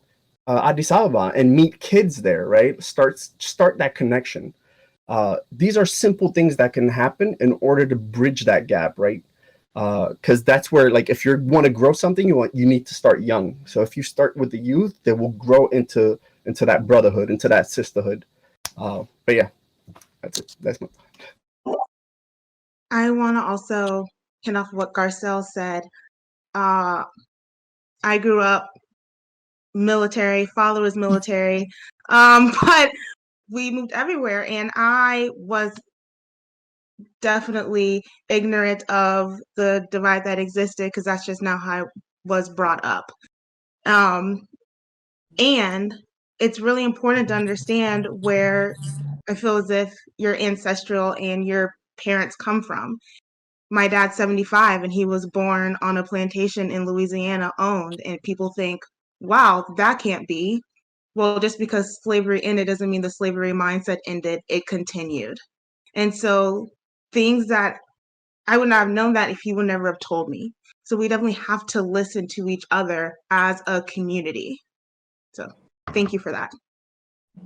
Addis Ababa and meet kids there, right? Start that connection. These are simple things that can happen in order to bridge that gap, right? Because that's where like if you want to grow something, you need to start young. So if you start with the youth, they will grow into that brotherhood, into that sisterhood. But yeah, that's it. That's my. I want to also hit off what Garcelle said. I grew up military, father was military, but we moved everywhere, and I was definitely ignorant of the divide that existed because that's just not how I was brought up. And it's really important to understand where I feel as if your ancestral and your parents come from. My dad's 75 and he was born on a plantation in Louisiana owned, and people think, wow, that can't be. Well, just because slavery ended doesn't mean the slavery mindset ended, it continued. And so things that I would not have known that if he would never have told me. So we definitely have to listen to each other as a community. So thank you for that.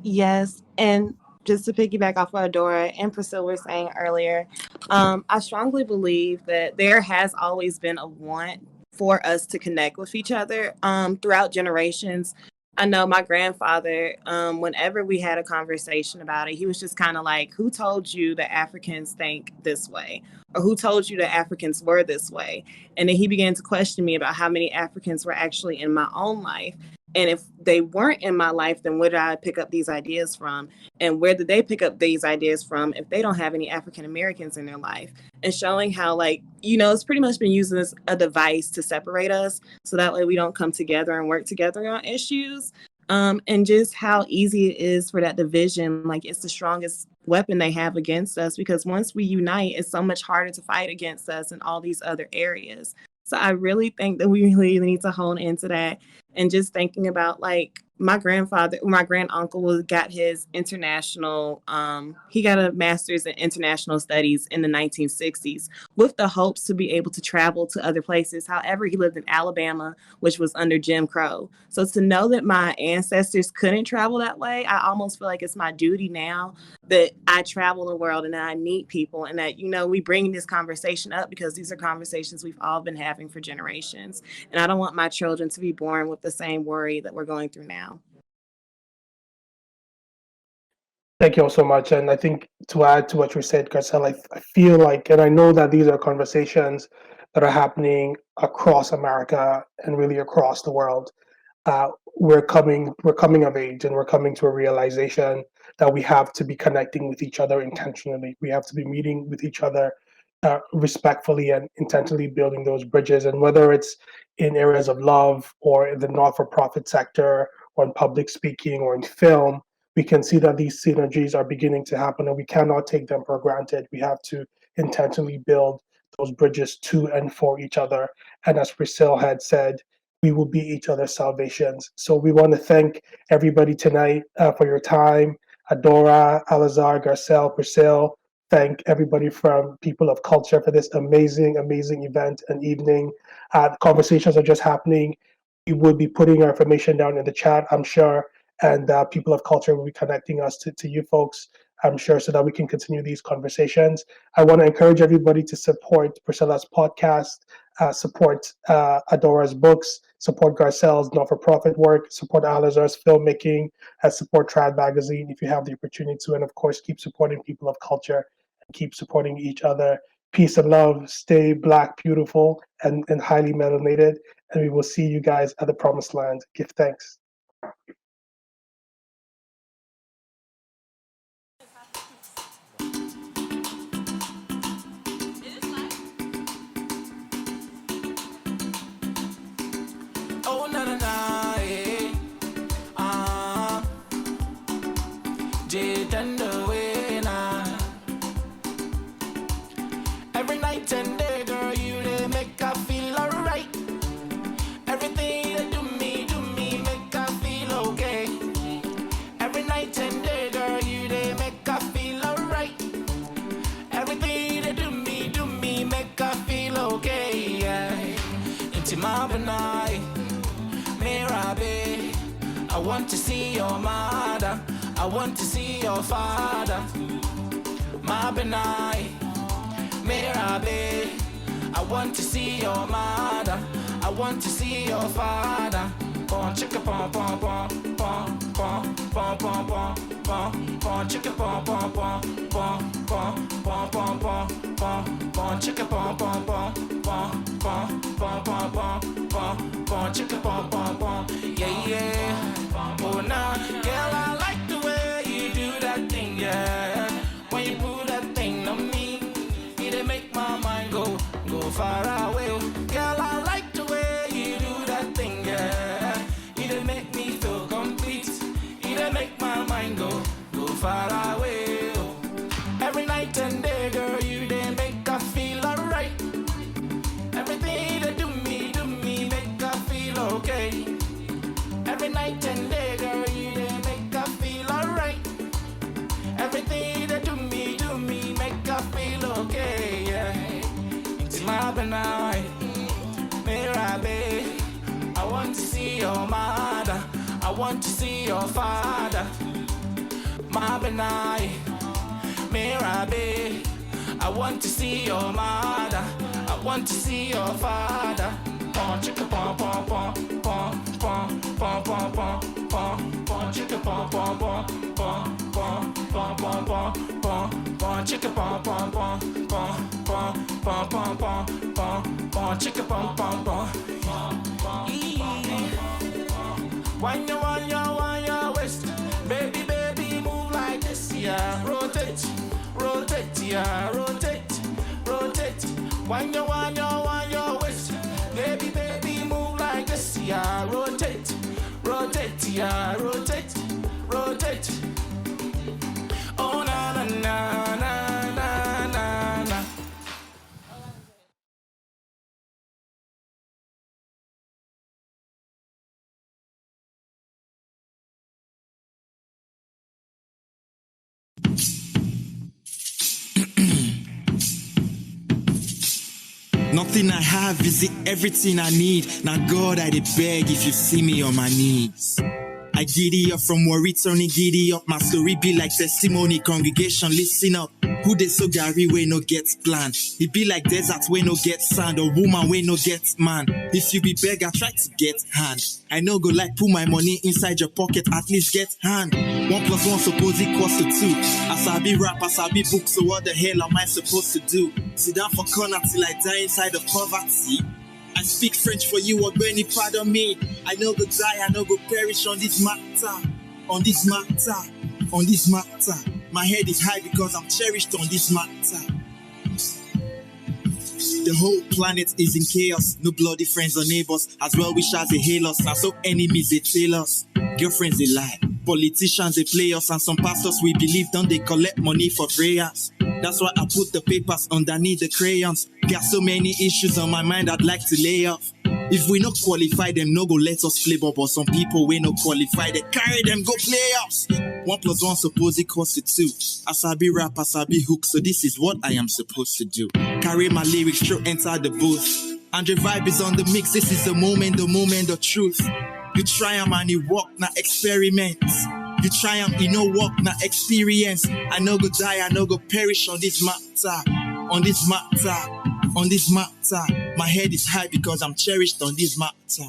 Yes, and just to piggyback off what Adora and Priscilla were saying earlier, I strongly believe that there has always been a want for us to connect with each other throughout generations. I know my grandfather, whenever we had a conversation about it, he was just kind of like, who told you that Africans think this way? Or who told you that Africans were this way? And then he began to question me about how many Africans were actually in my own life. And if they weren't in my life, then where did I pick up these ideas from? And where did they pick up these ideas from if they don't have any African Americans in their life? And showing how, like, you know, it's pretty much been used as a device to separate us. So that way we don't come together and work together on issues. And just how easy it is for that division. Like, it's the strongest weapon they have against us, because once we unite, it's so much harder to fight against us in all these other areas. So I really think that we really need to hone into that. And just thinking about, like, my grand uncle got his international, he got a master's in international studies in the 1960s with the hopes to be able to travel to other places. However, he lived in Alabama, which was under Jim Crow. So to know that my ancestors couldn't travel that way, I almost feel like it's my duty now that I travel the world and that I meet people, and that, you know, we bring this conversation up because these are conversations we've all been having for generations. And I don't want my children to be born with the same worry that we're going through now. Thank you all so much. And I think to add to what you said, Garcelle, I feel like, and I know that these are conversations that are happening across America and really across the world. We're coming of age, and we're coming to a realization that we have to be connecting with each other intentionally. We have to be meeting with each other respectfully and intentionally building those bridges. And whether it's in areas of love or in the not-for-profit sector or in public speaking or in film, we can see that these synergies are beginning to happen, and we cannot take them for granted. We have to intentionally build those bridges to and for each other. And as Priscilla had said, we will be each other's salvations. So we want to thank everybody tonight for your time. Adora, Alazar, Garcelle, Priscilla. Thank everybody from People of Culture for this amazing, amazing event and evening. The conversations are just happening. We will be putting our information down in the chat, I'm sure, and People of Culture will be connecting us to you folks, I'm sure, so that we can continue these conversations. I want to encourage everybody to support Priscilla's podcast, support Adora's books, support Garcelle's not-for-profit work, support Alazar's filmmaking, support Trad Magazine if you have the opportunity to, and of course, keep supporting People of Culture and keep supporting each other. Peace and love. Stay Black, beautiful, and highly melanated. And we will see you guys at the promised land. Give thanks. Oh, na na na, eh. Tendo, na. Every night and day, girl, you they make her feel alright. Everything you do me, make her feel okay. Every night and day, girl, you they make her feel alright. Everything you do me, make her feel okay. Yeah. Into my benign. I want to see your mother, I want to see your father. My benai, Mirabe. I want to see your mother, I want to see your father. Pon chicka pon pon pon pon pon pon pon pon pon pon chicka pon pon pon pon pon pon pon pon pon pon chicka pon pon pon pon pon pon pon pon pon pon chicka pon pon pon. Yeah yeah. Oh nah, girl, I like the way you do that thing, yeah. When you put that thing on me, it make my mind go far away. Girl, I like the way you do that thing, yeah. It make me feel complete. It make my mind go far away. Every night and day, girl, you your mother. I want to see your father. Ma benai, Mirabe. I want to see your mother. I want to see your father. Pon chicka pon pon pon pon pon pon pon pon pon pon chicka pon pon pon pon pon pon pon pon pon pon chicka pon pon pon pon pon pon pon pon pon pon chicka pon pon pon. Wind your waist, baby, baby, move like this, yeah. Rotate, rotate, yeah, rotate, rotate. Wind your waist, baby, baby, move like this, yeah. Rotate, rotate, yeah, rotate, rotate. Oh na na na na na na na. Nothing I have is it everything I need. Now God, I did beg if you see me on my knees. I giddy up from worry, turning giddy up. My story be like testimony, congregation, listen up. Who they so Gary way no gets plan? It be like desert way no get sand, or woman way no get man. If you be beggar, try to get hand. I know go like put my money inside your pocket, at least get hand. 1 + 1 suppose equals to 2. As I be rap, as I be book, so what the hell am I supposed to do? Sit down for corner till I die inside of poverty. I speak French for you, Ogbeni, pardon me. I know go die, I know go perish on this matter. On this matter, on this matter. My head is high because I'm cherished on this matter. The whole planet is in chaos. No bloody friends or neighbors. As well wish as they hail us. And so enemies they tail us. Girlfriends they lie. Politicians they play us. And some pastors we believe don't they collect money for prayers. That's why I put the papers underneath the crayons. There are so many issues on my mind I'd like to lay off. If we not qualify them, no go let us play ball. But some people we not qualify, they carry them go playoffs. 1 + 1 suppose equals to 2. As I be rap, as I be hook, so this is what I am supposed to do. Carry my lyrics through, enter the booth. Andre Vibe is on the mix, this is the moment of truth. You try 'em and you walk, now experiment. You try 'em, you know walk, now experience. I no go die, I no go perish on this matter. On this matter, on this matter. My head is high because I'm cherished on this matter.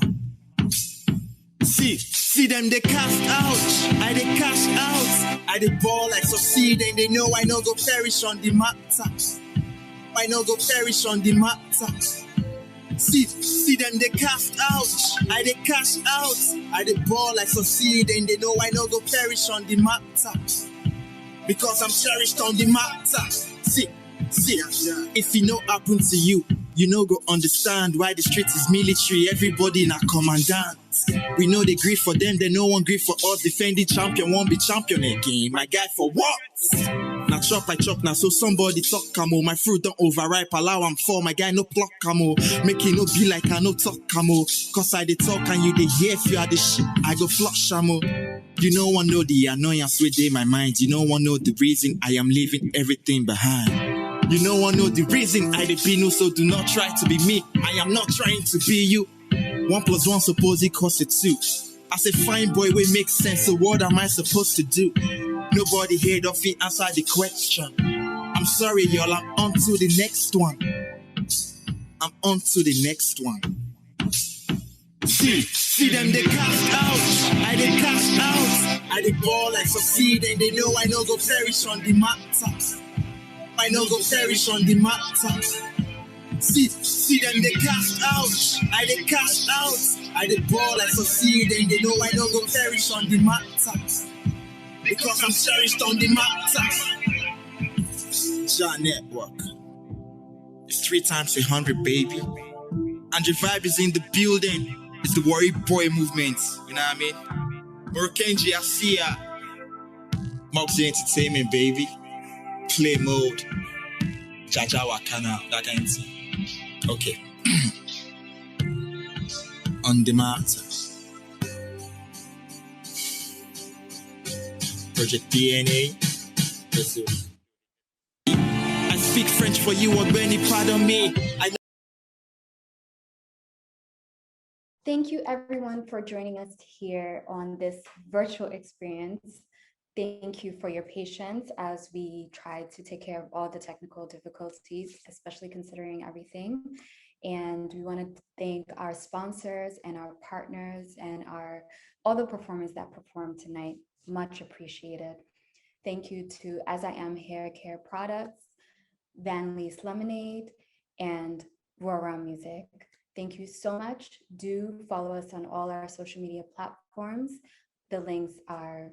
See them they cast out, I they cash out. I they ball like succeed and they know I no go perish on the matter. I no go perish on the matter. See them they cast out, I they cash out. I they ball like succeed and they know I no go perish on the matter. Because I'm cherished on the matter. See, if it no happen to you, you no go understand why the street is military, everybody in a commandant. We know they grieve for them, they no one grieve for us. Defending champion won't be champion again. My guy for what? Now chop, I chop now, so somebody talk camo. My fruit don't overripe, allow I'm for. My guy no pluck camo. Make it no be like I no talk camo. Cause I they talk and you they hear if you are the shit, I go flush camo. You no one know the annoyance within my mind. You no one know the reason I am leaving everything behind. You no one know the reason I be no, so do not try to be me. I am not trying to be you. 1 + 1 suppose equals to 2. As a fine boy, we make sense. So what am I supposed to do? Nobody heard of it answer the question. I'm sorry, y'all. I'm on to the next one. I'm on to the next one. See them they cast out. I they cast out. I they ball like succeed and they know I no go perish on the matter. I no go perish on the matter. See them they cast out. I they cast out. I they ball like succeed and they know I no go perish on the matter. Because I'm cherished on the matter. NetworQ. It's 3 times 100, baby. And the vibe is in the building. It's the Worry Boy movement. You know what I mean? Morokenji Asia. Moxie Entertainment, baby. Play mode. Jaja Wakana. That kind of thing. Okay. On the matter. Project DNA. Let's do it. I speak French for you, Ogbeni, pardon me. thank you everyone for joining us here on this virtual experience. Thank you for your patience as we try to take care of all the technical difficulties, especially considering everything. And we want to thank our sponsors and our partners and all the performers that performed tonight. Much appreciated. Thank you to As I Am Hair Care Products, Van Lee's Lemonade, and Rora Music. Thank you so much. Do follow us on all our social media platforms. The links are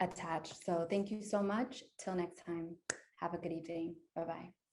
attached. So thank you so much. Till next time, have a good evening. Bye-bye.